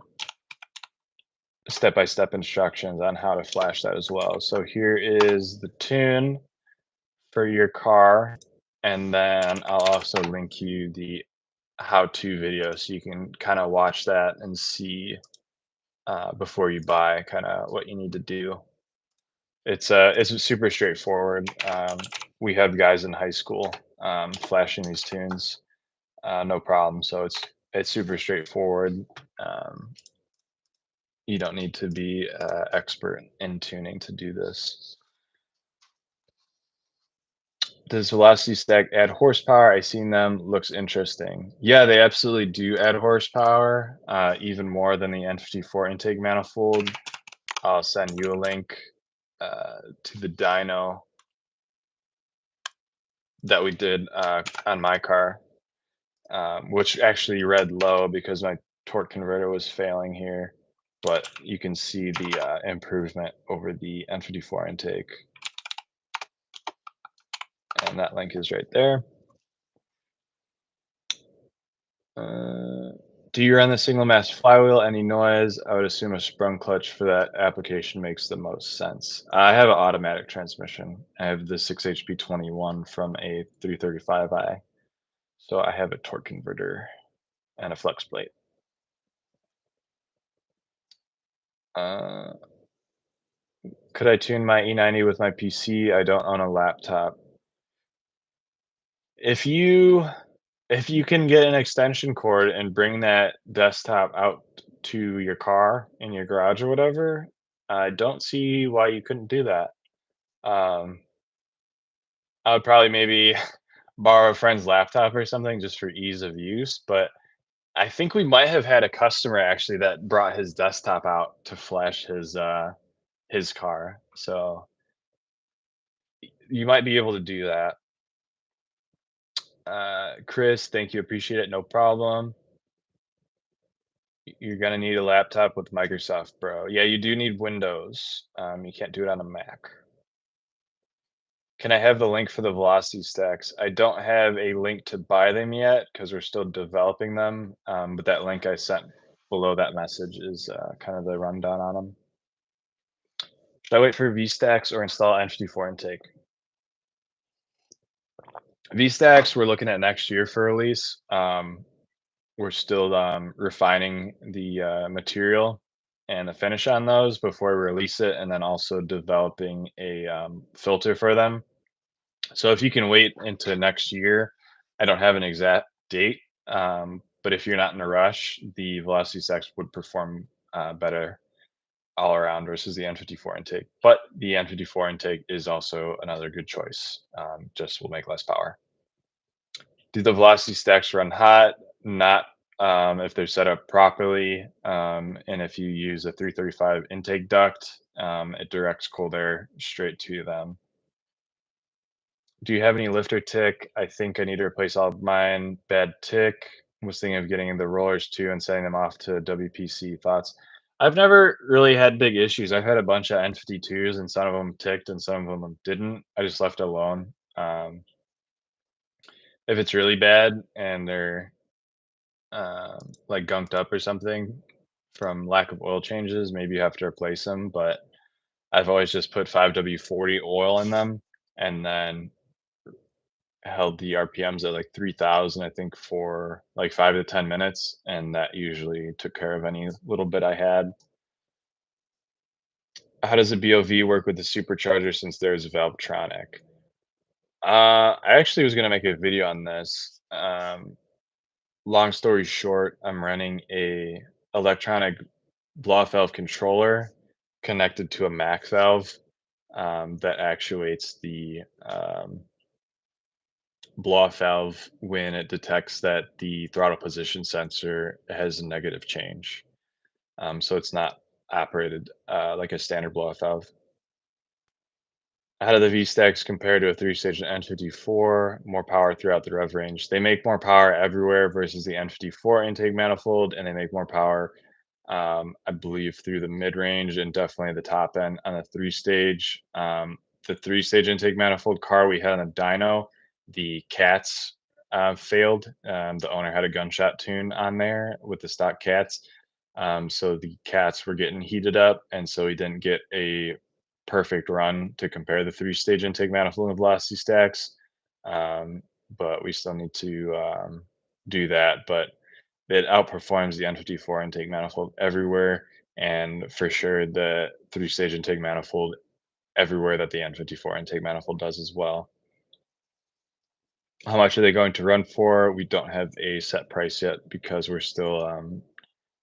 step-by-step instructions on how to flash that as well. So here is the tune for your car, and then I'll also link you the how-to video so you can kind of watch that and see before you buy kind of what you need to do. It's super straightforward. We have guys in high school flashing these tunes, no problem. So it's super straightforward. Um, you don't need to be expert in tuning to do this. Does Velocity Stack add horsepower? I seen them. Looks interesting. Yeah, they absolutely do add horsepower, even more than the N54 intake manifold. I'll send you a link to the dyno that we did on my car, which actually read low because my torque converter was failing here. But you can see the improvement over the N54 intake. And that link is right there. Do you run the single mass flywheel? Any noise? I would assume a sprung clutch for that application makes the most sense. I have an automatic transmission. I have the 6HP21 from a 335i. So I have a torque converter and a flex plate. Uh, could I tune my E90 with my PC? I don't own a laptop. If you if you can get an extension cord and bring that desktop out to your car in your garage or whatever, I don't see why you couldn't do that. Um, I would probably maybe borrow a friend's laptop or something just for ease of use, but I think we might have had a customer actually that brought his desktop out to flash his car. So you might be able to do that. Chris, thank you. Appreciate it. No problem. You're gonna need a laptop with Microsoft, bro. Yeah, you do need Windows. You can't do it on a Mac. Can I have the link for the velocity stacks? I don't have a link to buy them yet because we're still developing them. But that link I sent below that message is kind of the rundown on them. Should I wait for VStacks or install N54 intake? VStacks, we're looking at next year for release. We're still refining the material and the finish on those before we release it, and then also developing a filter for them. So if you can wait into next year, I don't have an exact date, but if you're not in a rush, the Velocity Stacks would perform better all around versus the N54 intake. But the N54 intake is also another good choice. Just will make less power. Do the velocity stacks run hot? Not if they're set up properly. And if you use a 335 intake duct, it directs cold air straight to them. Do you have any lifter tick? I think I need to replace all of mine. Bad tick. Was thinking of getting the rollers too and sending them off to WPC. Thoughts? I've never really had big issues. I've had a bunch of N52s and some of them ticked and some of them didn't. I just left it alone. If it's really bad and they're like gunked up or something from lack of oil changes, maybe you have to replace them. But I've always just put 5W40 oil in them and then held the RPMs at like 3,000, I think, for like 5 to 10 minutes. And that usually took care of any little bit I had. How does a BOV work with the supercharger since there's Valvetronic? I actually was going to make a video on this. Long story short, I'm running a electronic blow-off valve controller connected to a MAC valve that actuates the blow-off valve when it detects that the throttle position sensor has a negative change. So it's not operated like a standard blow-off valve. How do the V-stacks compare to a three-stage N54? More power throughout the rev range. They make more power everywhere versus the N54 intake manifold, and they make more power, I believe, through the mid-range and definitely the top end on a three-stage. The three-stage intake manifold car we had on the dyno, the cats failed. The owner had a gunshot tune on there with the stock cats. So the cats were getting heated up, and so we didn't get a perfect run to compare the three-stage intake manifold and velocity stacks. Um, but we still need to do that. But it outperforms the N54 intake manifold everywhere, and for sure the three-stage intake manifold everywhere that the N54 intake manifold does as well. How much are they going to run for? We don't have a set price yet because we're still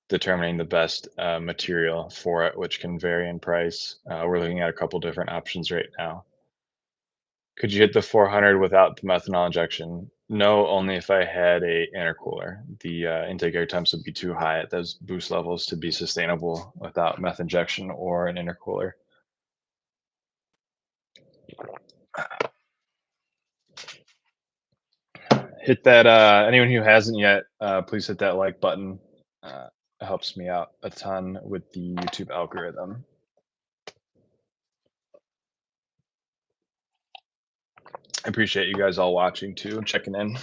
determining the best material for it, which can vary in price. We're looking at a couple different options right now. Could you hit the 400 without the methanol injection? No, only if I had a intercooler. The intake air temps would be too high at those boost levels to be sustainable without meth injection or an intercooler. Hit that, anyone who hasn't yet, please hit that like button. It helps me out a ton with the YouTube algorithm. I appreciate you guys all watching too and checking in.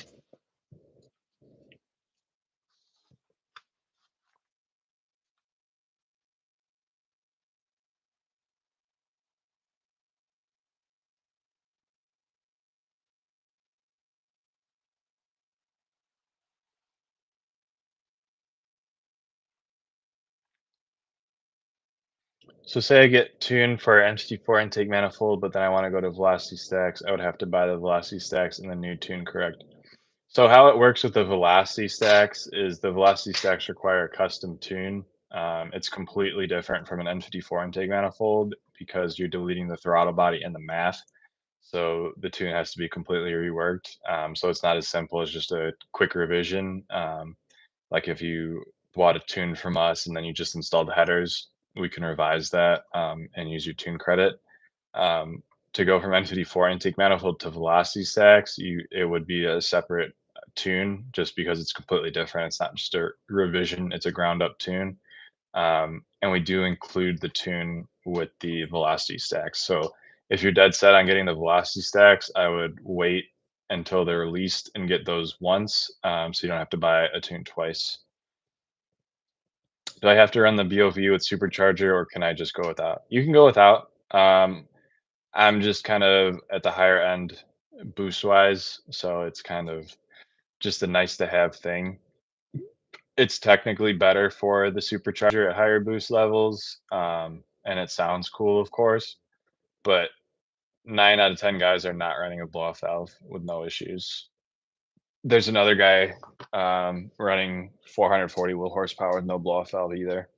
So say I get tuned for N54 intake manifold, but then I want to go to velocity stacks. I would have to buy the velocity stacks and the new tune, correct? So how it works with the velocity stacks is the velocity stacks require a custom tune. It's completely different from an N54 intake manifold because you're deleting the throttle body and the math. So the tune has to be completely reworked. So it's not as simple as just a quick revision. Like if you bought a tune from us and then you just installed the headers, we can revise that and use your tune credit. To go from N54 intake manifold to velocity stacks, it would be a separate tune just because it's completely different. It's not just a revision; it's a ground up tune. And we do include the tune with the velocity stacks. So if you're dead set on getting the velocity stacks, I would wait until they're released and get those once, so you don't have to buy a tune twice. Do I have to run the BOV with supercharger, or can I just go without? You can go without. I'm just kind of at the higher end boost wise, so it's kind of just a nice to have thing. It's technically better for the supercharger at higher boost levels, and it sounds cool, of course, but 9 out of 10 guys are not running a blow-off valve with no issues. There's another guy running 440 wheel horsepower with no blow-off valve either.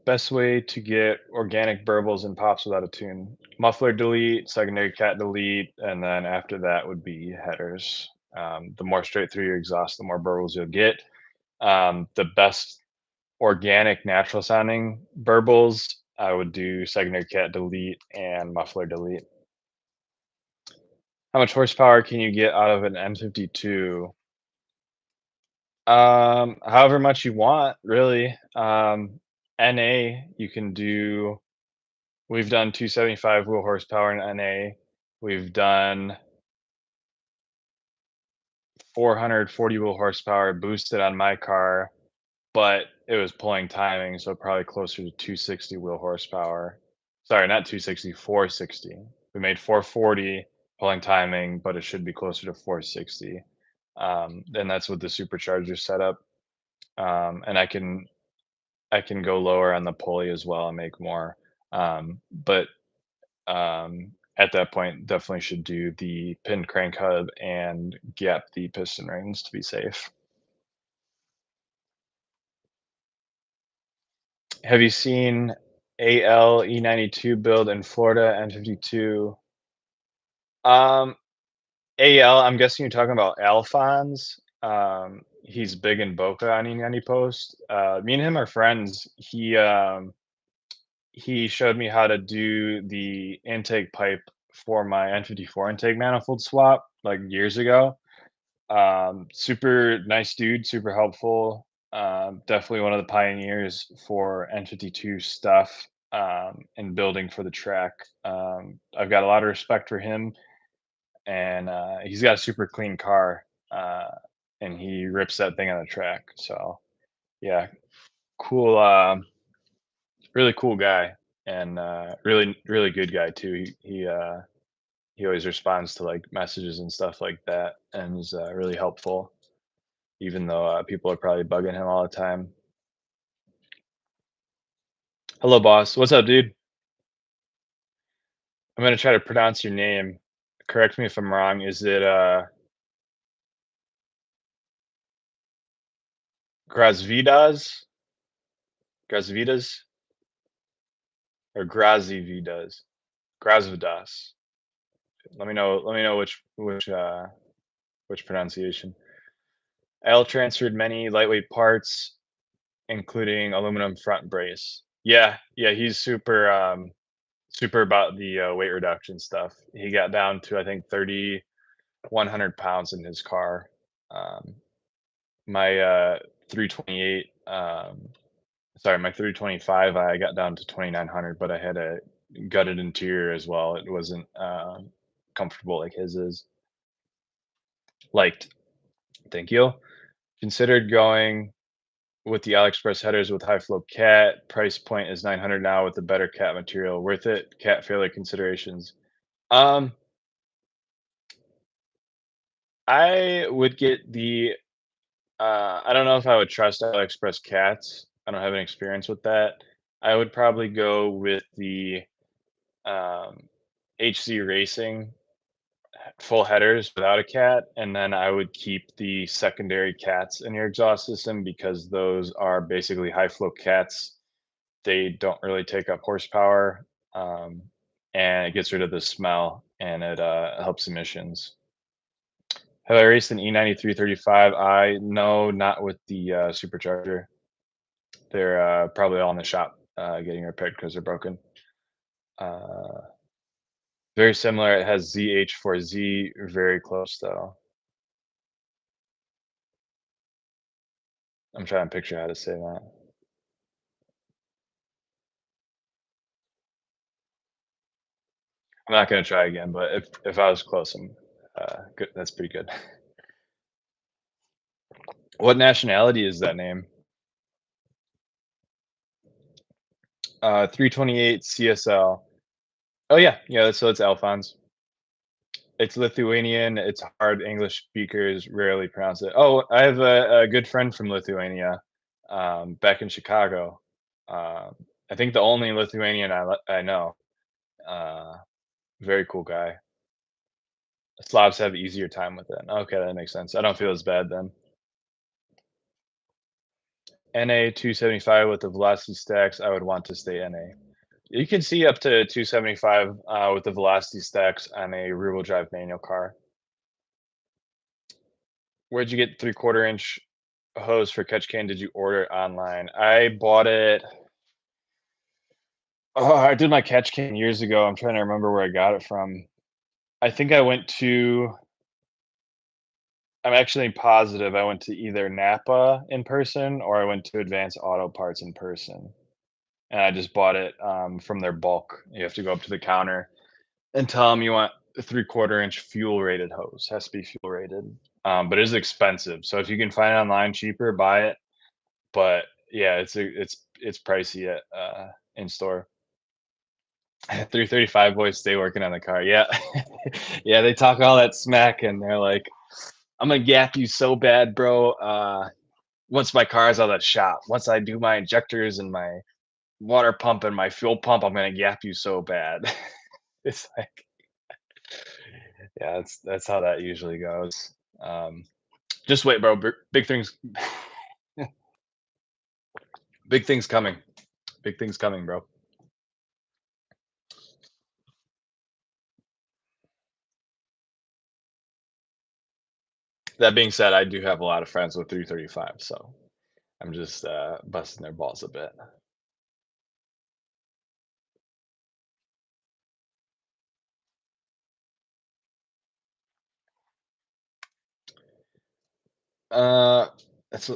Best way to get organic burbles and pops without a tune. Muffler delete, secondary cat delete, and then after that would be headers. The more straight through your exhaust, the more burbles you'll get. The best organic, natural sounding burbles, I would do secondary cat delete and muffler delete. How much horsepower can you get out of an N52? However much you want, really. NA, you can do. We've done 275 wheel horsepower in NA. We've done 440 wheel horsepower boosted on my car, but it was pulling timing, so probably closer to 260 wheel horsepower. Sorry, not 260, 460. We made 440 pulling timing, but it should be closer to 460. And that's with the supercharger setup. And I can go lower on the pulley as well and make more. But at that point, definitely should do the pinned crank hub and gap the piston rings to be safe. Have you seen AL E92 build in Florida N52? Um, AL, I'm guessing you're talking about Alphons. He's big in Boca on Any Post. Me and him are friends. He showed me how to do the intake pipe for my N54 intake manifold swap like years ago. Super nice dude, super helpful. Definitely one of the pioneers for N52 stuff and building for the track. I've got a lot of respect for him, and he's got a super clean car, and he rips that thing on the track. So yeah, cool, really cool guy, and really good guy too. He always responds to like messages and stuff like that, and is really helpful, even though people are probably bugging him all the time. Hello, boss. What's up, dude? I'm gonna try to pronounce your name. Correct me if I'm wrong. Is it Grazvidas? Grazvidas or Grazividas? Grazvidas. Let me know. Let me know which pronunciation. L transferred many lightweight parts, including aluminum front brace. Yeah, yeah, he's super about the weight reduction stuff. He got down to I think 3,100 pounds in his car. Um, my 328, sorry, my 325, I got down to 2,900, but I had a gutted interior as well. It wasn't comfortable like his is. Liked. Thank you. Considered going with the AliExpress headers with high flow cat. Price point is 900 now with the better cat material. Worth it? Cat failure considerations. Um, I would get the I don't know if I would trust AliExpress cats. I don't have any experience with that. I would probably go with the um, HC Racing full headers without a cat, and then I would keep the secondary cats in your exhaust system because those are basically high flow cats. They don't really take up horsepower, and it gets rid of the smell and it helps emissions. Have I raced an E93 35? I no, not with the supercharger. They're probably all in the shop getting repaired because they're broken. Uh, Very similar. It has ZH4Z, very close though. I'm trying to picture how to say that. I'm not gonna try again, but if I was close, I'm good. That's pretty good. What nationality is that name? 328 CSL. Oh yeah, yeah. So it's Alphonse. It's Lithuanian. It's hard. English speakers rarely pronounce it. Oh, I have a good friend from Lithuania, back in Chicago. Um, I think the only Lithuanian I know. Uh, Very cool guy. Slavs have easier time with it. Okay, that makes sense. I don't feel as bad then. NA 275 with the velocity stacks, I would want to stay NA. You can see up to 275 with the velocity stacks on a rear-wheel drive manual car. Where'd you get 3/4 inch hose for catch can? Did you order it online? I bought it. Oh, I did my catch can years ago. I'm trying to remember where I got it from. I think I went to. I'm actually positive I went to either Napa in person or I went to Advanced Auto Parts in person, and I just bought it from their bulk. You have to go up to the counter and tell them you want a 3/4 inch fuel rated hose. Has to be fuel rated, but it is expensive. So if you can find it online cheaper, buy it. But yeah, it's pricey at in store. 335 boys stay working on the car. Yeah, yeah, they talk all that smack, and they're like, "I'm gonna gap you so bad, bro. Once my car's out of the shop, once I do my injectors and my water pump and my fuel pump, I'm gonna gap you so bad." It's like, yeah, that's how that usually goes. Um, just wait, bro. Big things, big things coming. Big things coming, bro. That being said, I do have a lot of friends with 335, so I'm just busting their balls a bit. Uh, that's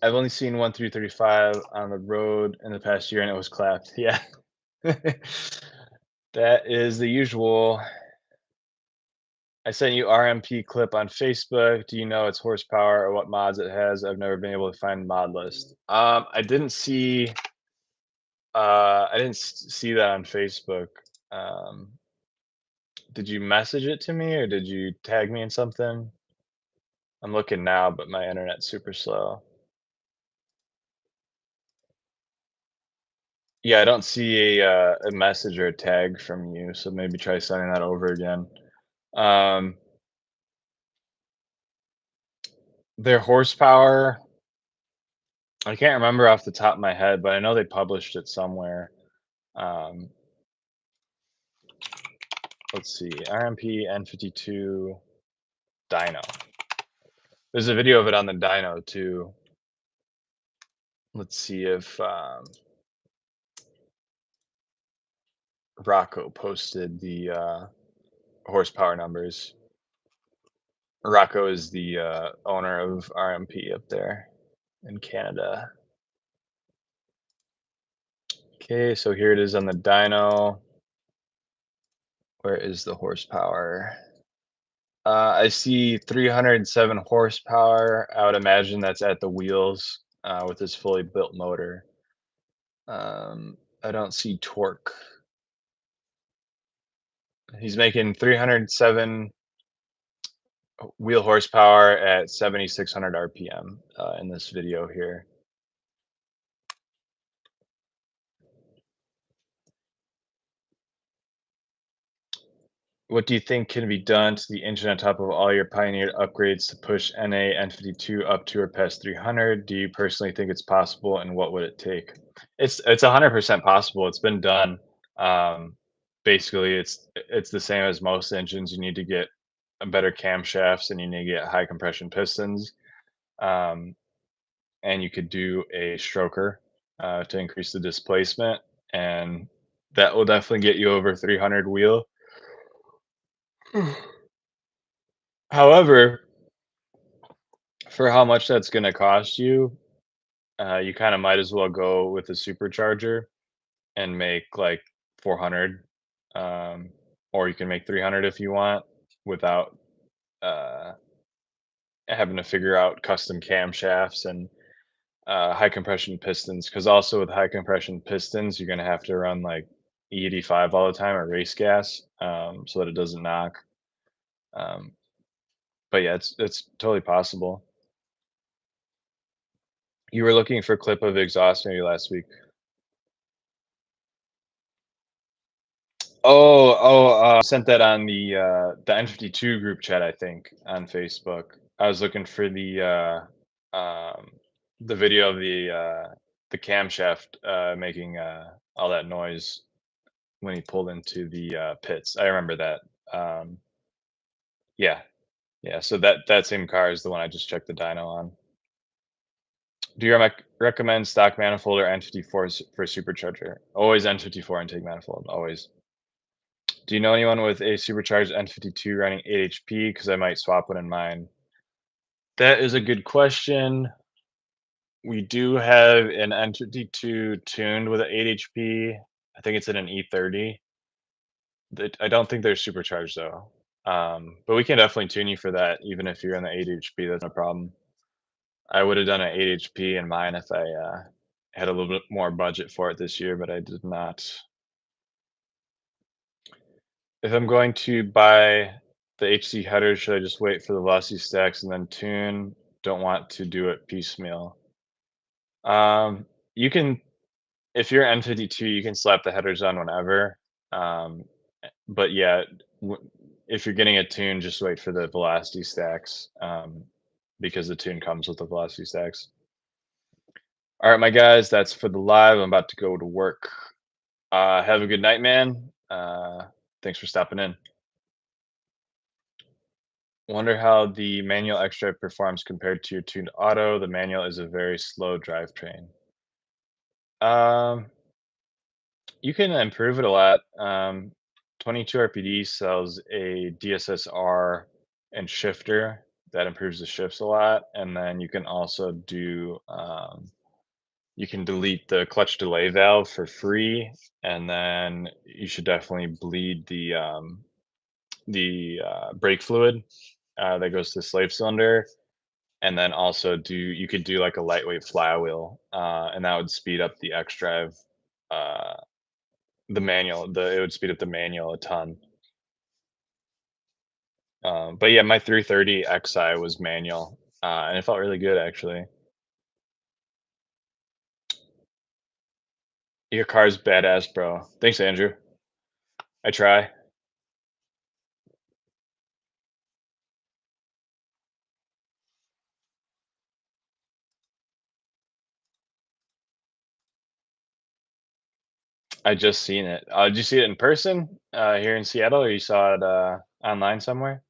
I've only seen one 335 on the road in the past year, and it was clapped. Yeah, that is the usual. I sent you RMP clip on Facebook. Do you know its horsepower or what mods it has? I've never been able to find mod list. I didn't see that on Facebook. Um, did you message it to me or did you tag me in something? I'm looking now, but my internet's super slow. Yeah, I don't see a message or a tag from you, so maybe try sending that over again. Um, their horsepower, I can't remember off the top of my head, but I know they published it somewhere. Um, let's see, RMP N52 dyno. There's a video of it on the dyno too. Let's see if Rocco posted the horsepower numbers. Rocco is the owner of RMP up there in Canada. Okay, so here it is on the dyno. Where is the horsepower? I see 307 horsepower. I would imagine that's at the wheels with this fully built motor. I don't see torque. He's making 307 wheel horsepower at 7,600 RPM in this video here. What do you think can be done to the engine on top of all your pioneered upgrades to push NA N52 up to or past 300? Do you personally think it's possible, and what would it take? It's 100% possible. It's been done. Um, basically, it's the same as most engines. You need to get a better camshafts, and you need to get high compression pistons. Um, and you could do a stroker to increase the displacement, and that will definitely get you over 300 wheel. However, for how much that's gonna cost you, you kinda might as well go with a supercharger and make, like, 400, or you can make 300 if you want without, uh, having to figure out custom camshafts and, high compression pistons. Because also with high compression pistons, you're gonna have to run, like, E85 all the time or race gas, so that it doesn't knock, um, but yeah, it's totally possible. You were looking for a clip of exhaust maybe last week. Sent that on the N52 group chat, I think, on Facebook. I was looking for the video of the camshaft making all that noise when he pulled into the pits. I remember that. Um, yeah, yeah. So that same car is the one I just checked the dyno on. Do you recommend stock manifold or N54 for supercharger? Always N54 intake manifold, always. Do you know anyone with a supercharged N52 running 8 HP? Because I might swap one in mine. That is a good question. We do have an N52 tuned with an 8 HP. I think it's in an E30. I don't think they're supercharged though. But we can definitely tune you for that, even if you're in the 8 HP. That's no problem. I would have done an 8 HP in mine if I had a little bit more budget for it this year, but I did not. If I'm going to buy the HC header, should I just wait for the velocity stacks and then tune? Don't want to do it piecemeal. Um, you can, if you're N52, you can slap the headers on whenever. Um, but yeah, if you're getting a tune, just wait for the velocity stacks because the tune comes with the velocity stacks. All right, my guys, that's for the live. I'm about to go to work. Have a good night, man. Thanks for stopping in. Wonder how the manual X-Drive performs compared to your tuned auto. The manual is a very slow drivetrain. Um, you can improve it a lot. 22 RPD sells a DSSR and shifter that improves the shifts a lot, and then you can also do you can delete the clutch delay valve for free, and then you should definitely bleed the brake fluid that goes to the slave cylinder, and then also do you could do like a lightweight flywheel, and that would speed up the X drive, uh, the manual. It would speed up the manual a ton. But yeah, my 330 Xi was manual, and it felt really good actually. Your car's badass, bro. Thanks, Andrew. I try. I just seen it. Did you see it in person here in Seattle, or you saw it online somewhere?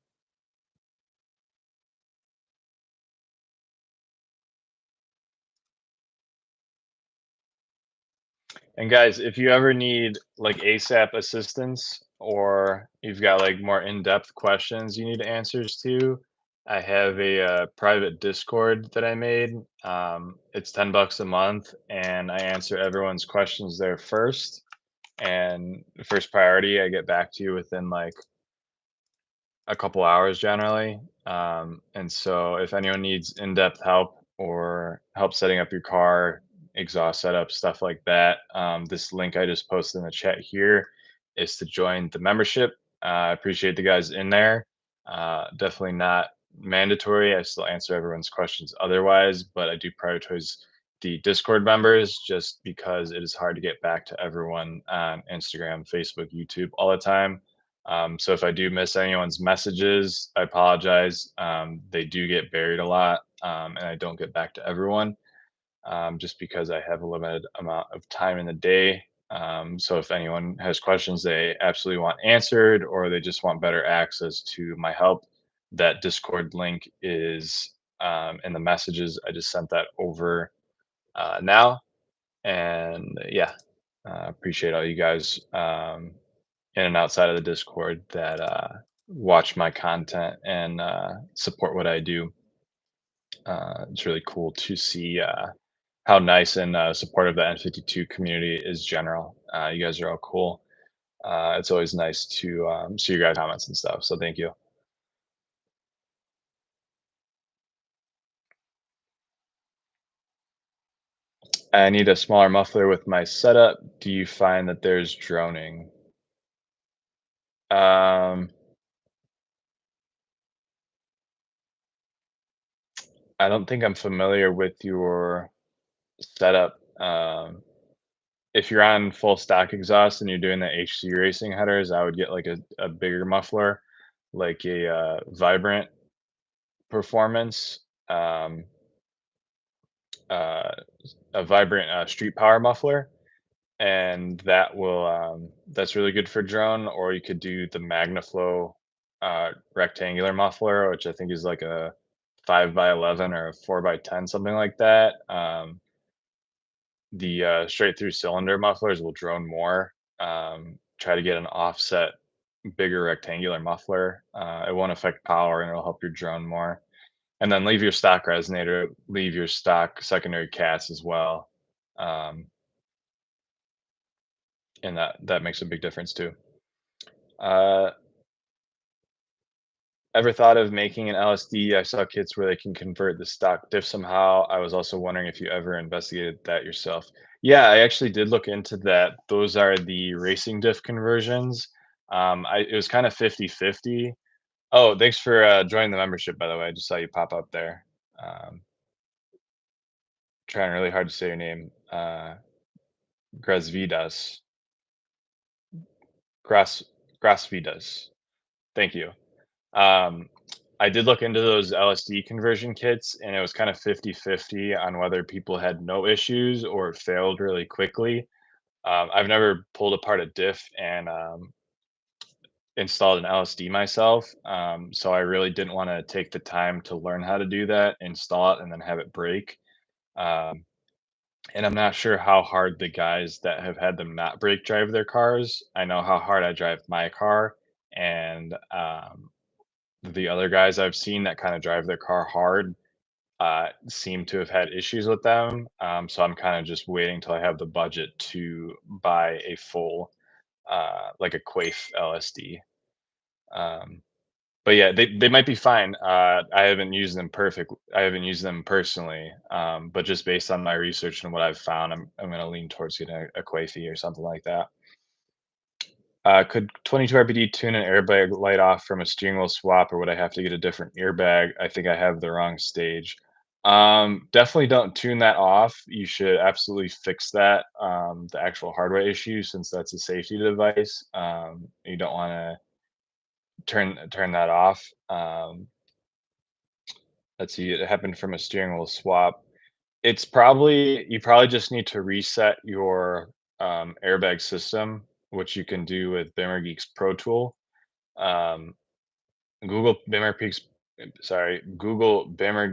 And guys, if you ever need like ASAP assistance or you've got like more in-depth questions you need answers to, I have a private Discord that I made. It's $10 a month, and I answer everyone's questions there first. And first priority, I get back to you within like a couple hours generally. And so if anyone needs in-depth help or help setting up your car, exhaust setup, stuff like that, this link I just posted in the chat here is to join the membership. I appreciate the guys in there. Definitely not mandatory. I still answer everyone's questions otherwise, but I do prioritize the Discord members just because it is hard to get back to everyone on Instagram, Facebook, YouTube all the time. So if I do miss anyone's messages, I apologize. They do get buried a lot, and I don't get back to everyone just because I have a limited amount of time in the day. So if anyone has questions they absolutely want answered, or they just want better access to my help, that Discord link is in the messages. I just sent that over now. And yeah, appreciate all you guys. In and outside of the Discord that watch my content and support what I do. It's really cool to see how nice and supportive the N52 community is general. You guys are all cool. It's always nice to see your guys' comments and stuff. So thank you. I need a smaller muffler with my setup. Do you find that there's droning? Um, I don't think I'm familiar with your setup. If you're on full stock exhaust and you're doing the HC racing headers, I would get like a bigger muffler, like a Vibrant Performance, um, uh, a Vibrant Street Power muffler, and that's really good for drone. Or you could do the MagnaFlow rectangular muffler, which I think is like a 5x11 or a 4x10, something like that. The straight through cylinder mufflers will drone more. Try to get an offset, bigger rectangular muffler. It won't affect power and it'll help your drone more. And then leave your stock resonator, leave your stock secondary cats as well. Um, and that makes a big difference too. Uh, Ever thought of making an LSD? I saw kits where they can convert the stock diff somehow. I was also wondering if you ever investigated that yourself. Yeah, I actually did look into that. Those are the racing diff conversions. It was kind of 50-50. Oh, thanks for joining the membership, by the way. I just saw you pop up there. Um, Trying really hard to say your name. Grasvidas. Gras Grasvidas. Thank you. Um, I did look into those LSD conversion kits, and it was kind of 50-50 on whether people had no issues or it failed really quickly. I've never pulled apart a diff and installed an LSD myself, so I really didn't wanna take the time to learn how to do that, install it, and then have it break. Um, and I'm not sure how hard the guys that have had them not break drive their cars. I know how hard I drive my car, and, the other guys I've seen that kinda drive their car hard, seem to have had issues with them, so I'm kinda just waiting till I have the budget to buy a full, like a Quaife LSD. Um, but yeah, they might be fine. I haven't used them personally, but just based on my research and what I've found, I'm gonna lean towards getting a Quaife or something like that. Could 22 RPD tune an airbag light off from a steering wheel swap, or would I have to get a different airbag? I think I have the wrong stage. Definitely don't tune that off. You should absolutely fix that, the actual hardware issue, since that's a safety device. You don't want to turn that off. Let's see, it happened from a steering wheel swap. It's probably you probably just need to reset your airbag system, which you can do with Bimmer Geeks Pro Tool. Um, Google Bimmer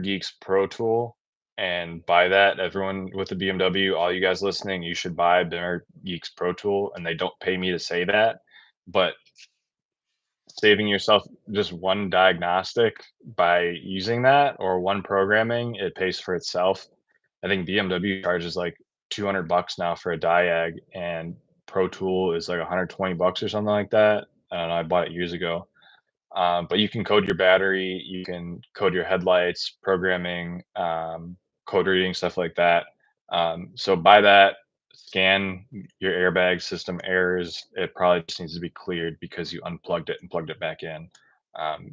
Geeks Pro Tool and buy that. Everyone with the BMW, all you guys listening, you should buy Bimmer Geeks Pro Tool, and they don't pay me to say that, but saving yourself just one diagnostic by using that or one programming, it pays for itself. I think BMW charges like 200 bucks now for a diag, and Pro Tool is like 120 bucks or something like that. I don't know. I bought it years ago. But you can code your battery, you can code your headlights, programming, code reading, stuff like that. So by that, scan your airbag system errors. It probably just needs to be cleared because you unplugged it and plugged it back in.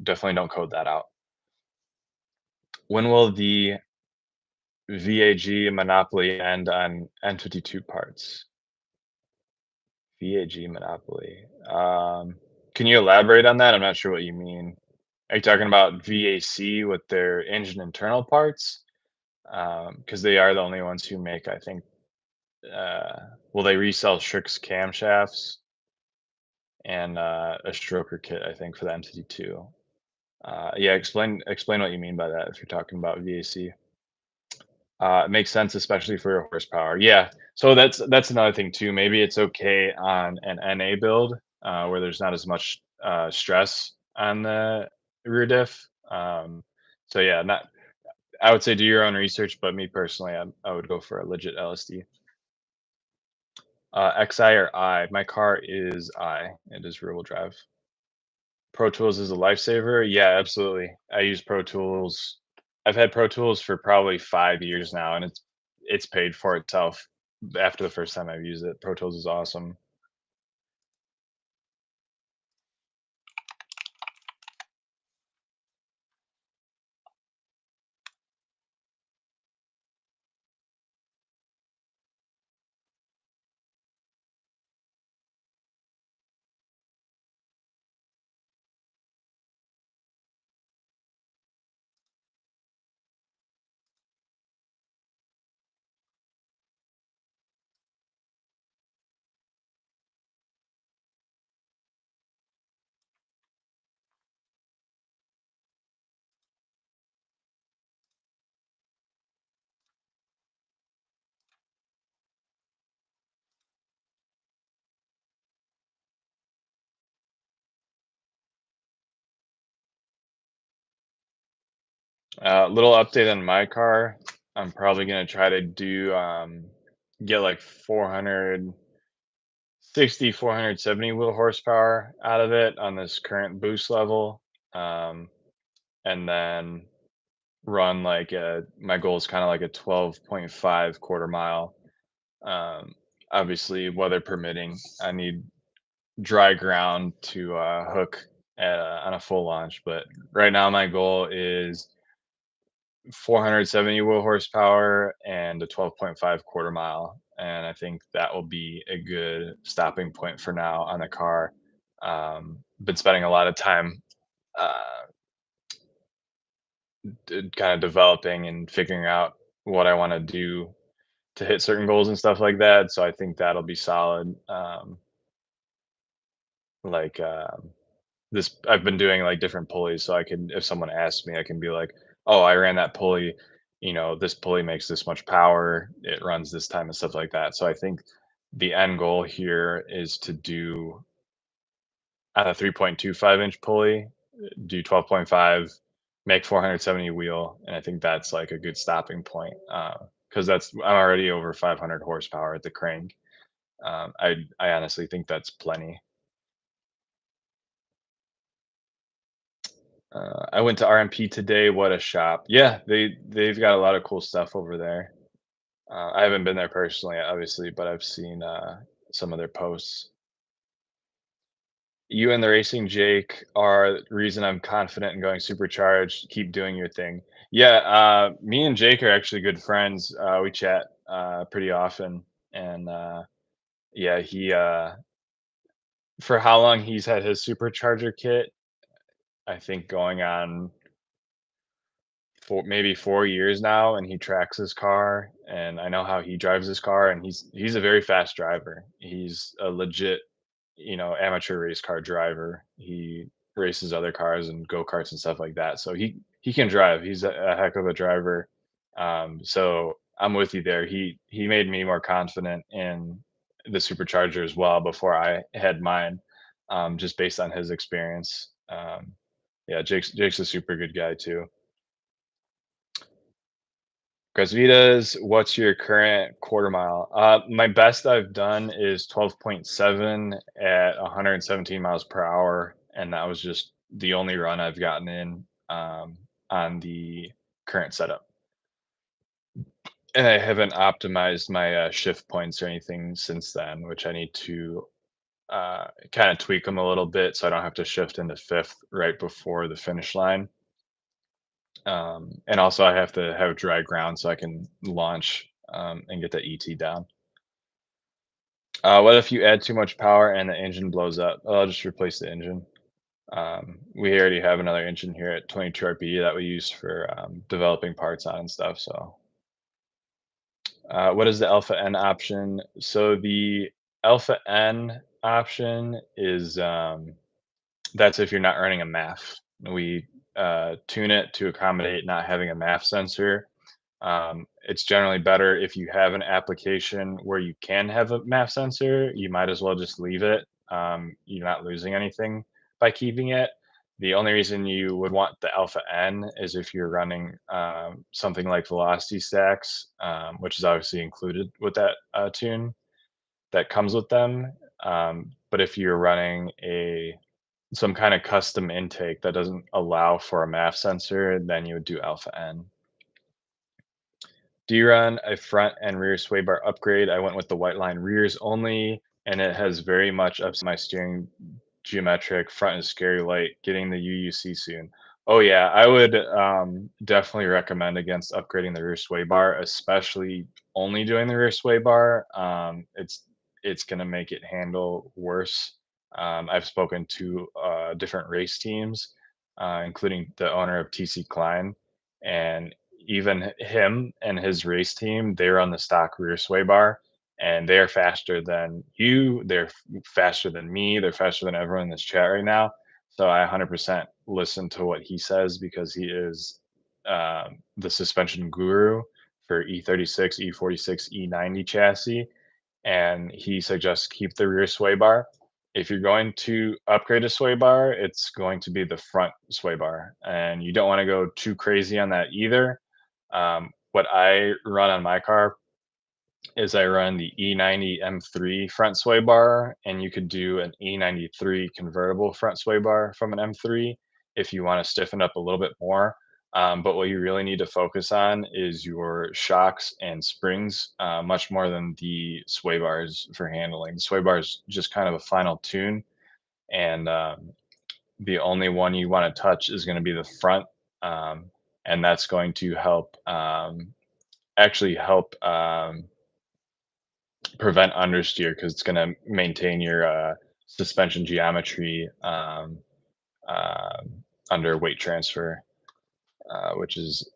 Definitely don't code that out. When will the VAG monopoly end on N52 parts? VAG monopoly. Can you elaborate on that? I'm not sure what you mean. Are you talking about VAC with their engine internal parts? Because they are the only ones who make, I think, well, they resell Shrix camshafts and a stroker kit, I think, for the M52. Yeah, explain what you mean by that if you're talking about VAC. It makes sense, especially for your horsepower. Yeah, so that's another thing too. Maybe it's okay on an NA build where there's not as much stress on the rear diff. So yeah, not I would say do your own research, but me personally, I would go for a legit LSD. XI or I? My car is I. It is rear wheel drive. Pro Tools is a lifesaver. Yeah, absolutely. I use Pro Tools. I've had Pro Tools for probably 5 years now, and it's paid for itself after the first time I've used it. Pro Tools is awesome. Little update on my car. I'm probably gonna try to do get like 470 wheel horsepower out of it on this current boost level, um, and then run like my goal is kind of like a 12.5 quarter mile. Um, Obviously, weather permitting, I need dry ground to hook on a full launch. But right now, my goal is 470 wheel horsepower and a 12.5 quarter mile. And I think that will be a good stopping point for now on the car. Been spending a lot of time uh, kind of developing and figuring out what I want to do to hit certain goals and stuff like that. So I think that'll be solid. Like this I've been doing like different pulleys, so I can if someone asks me, I can be like, "Oh, I ran that pulley. This pulley makes this much power. It runs this time and stuff like that." So I think the end goal here is to do on a 3.25-inch pulley, do 12.5, make 470 wheel, and I think that's like a good stopping point because I'm already over 500 horsepower at the crank. I honestly think that's plenty. I went to RMP today. What a shop! Yeah, they've got a lot of cool stuff over there. I haven't been there personally, obviously, but I've seen some of their posts. You and the Racing Jake are the reason I'm confident in going supercharged. Keep doing your thing. Yeah, me and Jake are actually good friends. We chat pretty often, and yeah, he for how long he's had his supercharger kit, I think going on for maybe 4 years now, and he tracks his car, and I know how he drives his car, and he's a very fast driver. He's a legit, amateur race car driver. He races other cars and go-karts and stuff like that, so he can drive. He's a heck of a driver. So I'm with you there. He made me more confident in the supercharger as well before I had mine, just based on his experience. Yeah, Jake's a super good guy too. Grasvitas, what's your current quarter mile? My best I've done is 12.7 at 117 miles per hour, and that was just the only run I've gotten in on the current setup. And I haven't optimized my shift points or anything since then, which I need to kind of tweak them a little bit so I don't have to shift into fifth right before the finish line. And also, I have to have dry ground so I can launch and get the ET down. What if you add too much power and the engine blows up? I'll just replace the engine. We already have another engine here at 22 RPE that we use for developing parts on and stuff. So, what is the Alpha N option? So the Alpha N option is that's if you're not running a MAF. We tune it to accommodate not having a MAF sensor. It's generally better if you have an application where you can have a MAF sensor, you might as well just leave it. You're not losing anything by keeping it. The only reason you would want the Alpha N is if you're running something like velocity stacks, which is obviously included with that tune that comes with them. But if you're running some kind of custom intake that doesn't allow for a MAF sensor, then you would do Alpha N. Do you run a front and rear sway bar upgrade? I went with the white line rears only, and it has very much ups my steering geometric. Front is scary light. Getting the UUC soon. Oh yeah, I would definitely recommend against upgrading the rear sway bar, especially only doing the rear sway bar. It's gonna make it handle worse. I've spoken to different race teams, including the owner of TC Klein, and even him and his race team, they're on the stock rear sway bar, and they're faster than you. They're faster than me. They're faster than everyone in this chat right now. So I 100% listen to what he says because he is the suspension guru for E36, E46, E90 chassis, and he suggests keep the rear sway bar. If you're going to upgrade a sway bar, it's going to be the front sway bar, and you don't want to go too crazy on that either. What I run on my car is I run the E90 M3 front sway bar, and you could do an E93 convertible front sway bar from an M3 if you want to stiffen up a little bit more. But what you really need to focus on is your shocks and springs, much more than the sway bars for handling. The sway bar is just kind of a final tune, and the only one you want to touch is going to be the front, um, and that's going to help actually help prevent understeer because it's going to maintain your suspension geometry under weight transfer, which is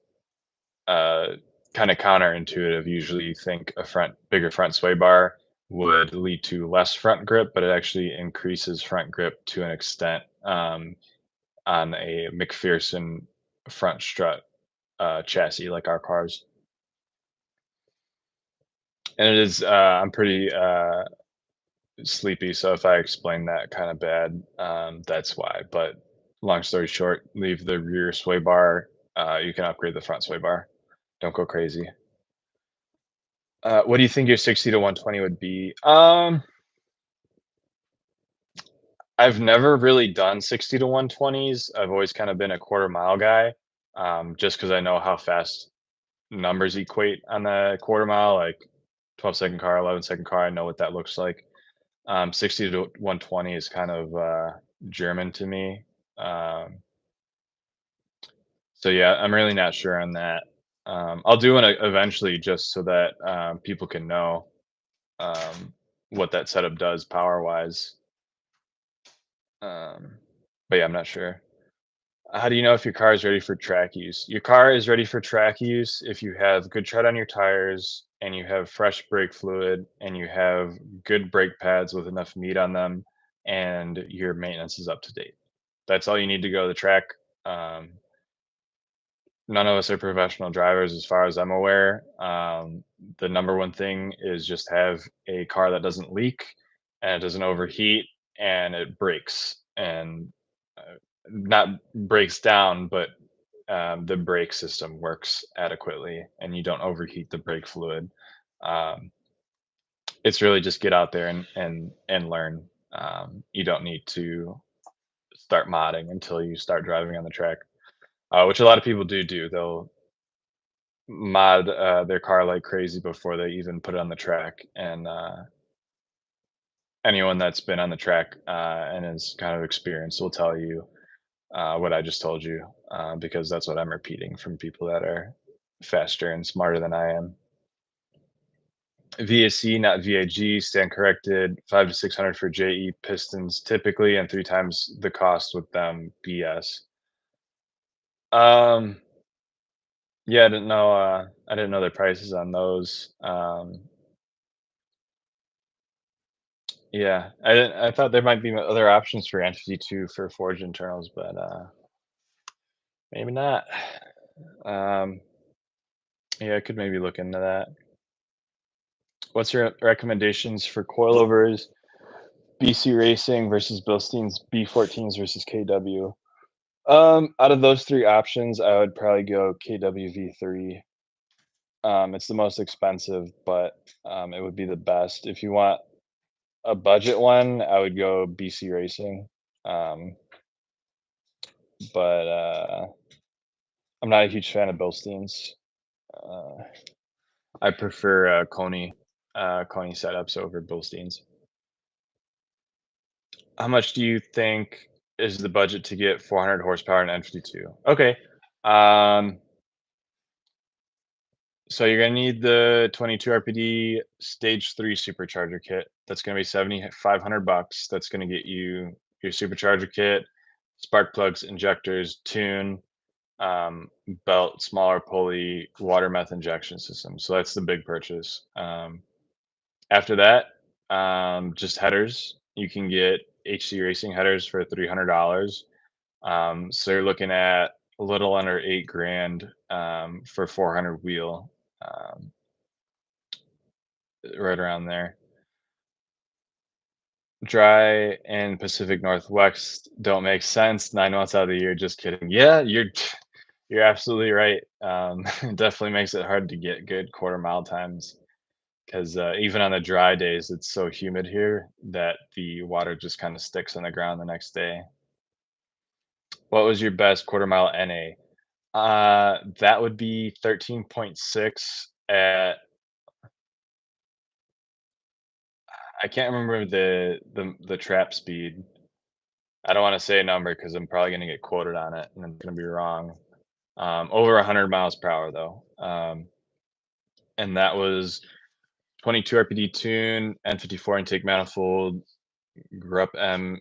uh, kind of counterintuitive. Usually, you think a bigger front sway bar would lead to less front grip, but it actually increases front grip to an extent on a McPherson front strut chassis like our cars. And it is I'm pretty sleepy, so if I explain that kind of bad, that's why. But long story short, leave the rear sway bar. You can upgrade the front sway bar. Don't go crazy. What do you think your 60 to 120 would be? I've never really done 60 to 120s. I've always kind of been a quarter mile guy, just because I know how fast numbers equate on the quarter mile, like 12-second car, 11-second car. I know what that looks like. 60 to 120 is kind of German to me. Um, so yeah, I'm really not sure on that. I'll do one eventually just so that people can know what that setup does power wise. Um, but yeah, I'm not sure. How do you know if your car is ready for track use? Your car is ready for track use if you have good tread on your tires and you have fresh brake fluid and you have good brake pads with enough meat on them and your maintenance is up to date. That's all you need to go to the track. Um, None of us are professional drivers as far as I'm aware. The number one thing is just have a car that doesn't leak and it doesn't overheat and it brakes and not breaks down, but the brake system works adequately and you don't overheat the brake fluid. Um, it's really just get out there and learn. You don't need to start modding until you start driving on the track, which a lot of people do. They'll mod their car like crazy before they even put it on the track. And anyone that's been on the track and is kind of experienced will tell you what I just told you, because that's what I'm repeating from people that are faster and smarter than I am. VAC, not VAG, stand corrected. 5 to 600 for JE pistons typically, and 3 times the cost with them. BS. Um, yeah, I didn't know. I didn't know the prices on those. Yeah, I didn't. I thought there might be other options for N52 for forged internals, but maybe not. Um, yeah, I could maybe look into that. What's your recommendations for coilovers? BC Racing versus Bilstein's B14s versus KW. Out of those three options, I would probably go KW V3. It's the most expensive, but it would be the best. If you want a budget one, I would go BC Racing. Um, but I'm not a huge fan of Bilsteins. Uh, I prefer Coney setups over Bilsteins. How much do you think is the budget to get 400 horsepower in N52? Okay. Um, so you're gonna need the 22 RPD stage 3 supercharger kit. That's gonna be 7,500 bucks. That's gonna get you your supercharger kit, spark plugs, injectors, tune, um, belt, smaller pulley, water meth injection system. So that's the big purchase. After that, just headers. You can get HC Racing headers for $300. So you're looking at a little under 8 grand for 400 wheel, um, right around there. Dry and Pacific Northwest don't make sense 9 months out of the year. Just kidding. Yeah, you're absolutely right. It definitely makes it hard to get good quarter mile times because even on the dry days, it's so humid here that the water just kind of sticks on the ground the next day. What was your best quarter mile NA? That would be 13.6 at I can't remember the trap speed. I don't wanna say a number because 'cause I'm probably gonna get quoted on it, and I'm gonna be wrong. Over 100 miles per hour, though, and that was 22 RPD tune, N54 intake manifold, Grupp M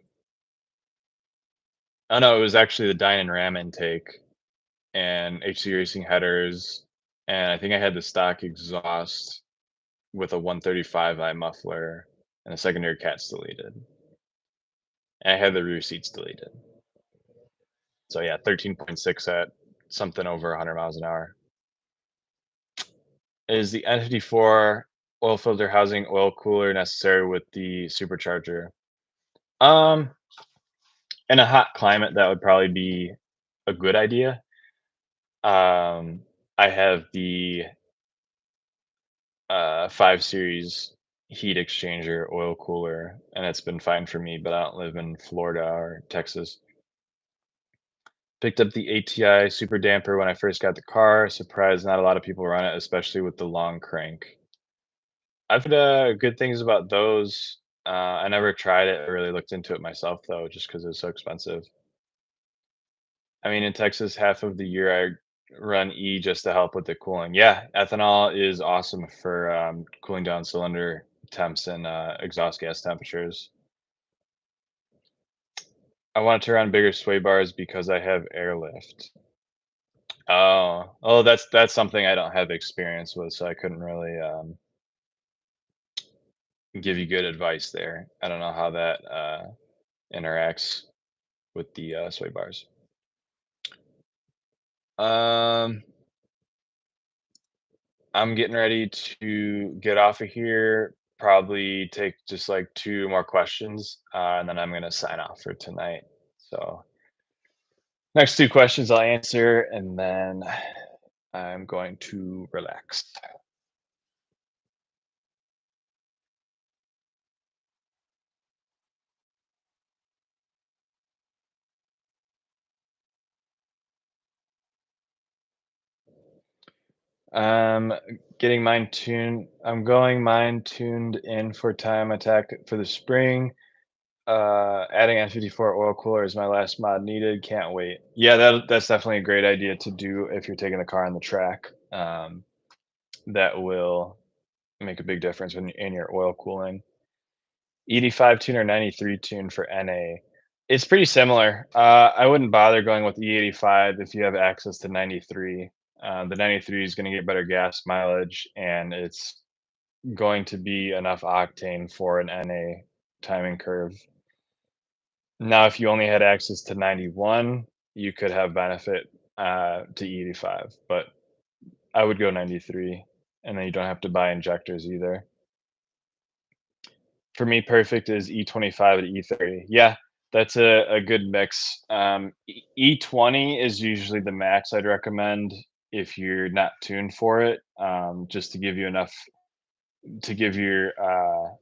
oh, no, it was actually the Dyne and Ram intake and HC Racing headers, and I think I had the stock exhaust with a 135i muffler and the secondary cats deleted. And I had the rear seats deleted. So yeah, 13.6 at something over 100 miles an hour. Is the N54 oil filter housing oil cooler necessary with the supercharger? Um, in a hot climate, that would probably be a good idea. Um, I have the 5 series heat exchanger oil cooler, and it's been fine for me, but I don't live in Florida or Texas. Picked up the ATI super damper when I first got the car. Surprised not a lot of people run it, especially with the long crank. I've heard good things about those. I never tried it or really looked into it myself, though, just because it's so expensive. I mean, in Texas, half of the year I run E just to help with the cooling. Yeah, ethanol is awesome for cooling down cylinder temps and exhaust gas temperatures. I wanted to run bigger sway bars because I have airlift. That's something I don't have experience with, so I couldn't really give you good advice there. I don't know how that interacts with the sway bars. Um, I'm getting ready to get off of here. Probably take just like 2 more questions, and then I'm gonna sign off for tonight. So next 2 questions I'll answer, and then I'm going to relax. Um, getting mine tuned. I'm going mine tuned in for time attack for the spring. Adding N54 oil cooler is my last mod needed. Can't wait. Yeah, that's definitely a great idea to do if you're taking the car on the track. That will make a big difference in your oil cooling. 85 tune or 93 tune for NA. It's pretty similar. I wouldn't bother going with E85 if you have access to 93. The 93 is going to get better gas mileage, and it's going to be enough octane for an NA timing curve. Now, if you only had access to 91, you could have benefit to E85, but I would go 93, and then you don't have to buy injectors either. For me, perfect is E25 to E30. Yeah, that's a good mix. E20 is usually the max I'd recommend if you're not tuned for it, just to give you enough to give your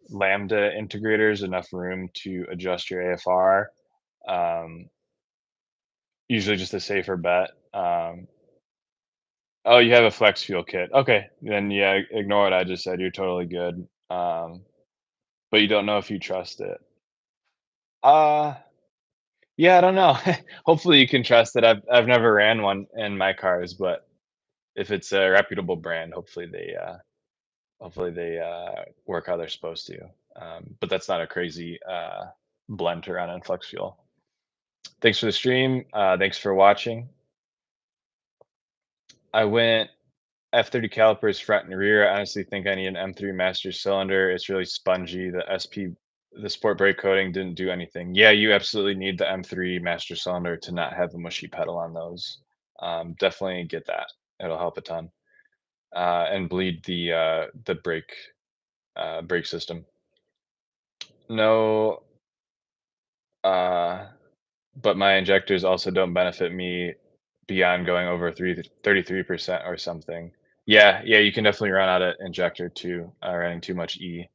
Lambda integrators enough room to adjust your AFR. Um, Usually just a safer bet. Oh, you have a flex fuel kit. Okay, then yeah, ignore what I just said. You're totally good. But you don't know if you trust it. Uh Yeah, I don't know. Hopefully you can trust it. I've never ran one in my cars, but if it's a reputable brand, hopefully they work how they're supposed to. But that's not a crazy blend to run on flex fuel. Thanks for the stream. Thanks for watching. I went F30 calipers front and rear. I honestly think I need an M3 master cylinder. It's really spongy. The sport brake coating didn't do anything. Yeah, you absolutely need the M3 master cylinder to not have a mushy pedal on those. Definitely get that. It'll help a ton. And bleed the brake system. No, uh, but my injectors also don't benefit me beyond going over 33% or something. Yeah, yeah, you can definitely run out of injector too, running too much E.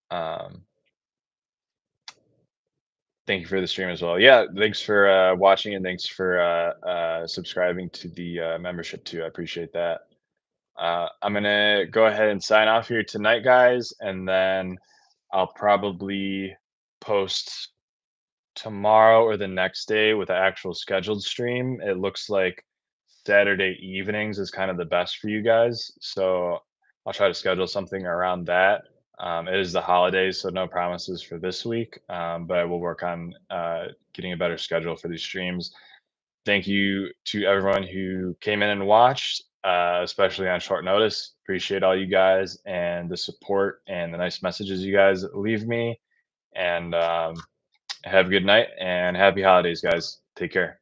Um, Thank you for the stream as well. Yeah, thanks for watching and thanks for subscribing to the membership too. I appreciate that. I'm gonna go ahead and sign off here tonight, guys, and then I'll probably post tomorrow or the next day with an actual scheduled stream. It looks like Saturday evenings is kind of the best for you guys, so I'll try to schedule something around that. It is the holidays, so no promises for this week, but I will work on getting a better schedule for these streams. Thank you to everyone who came in and watched, especially on short notice. Appreciate all you guys and the support and the nice messages you guys leave me. And have a good night and happy holidays, guys. Take care.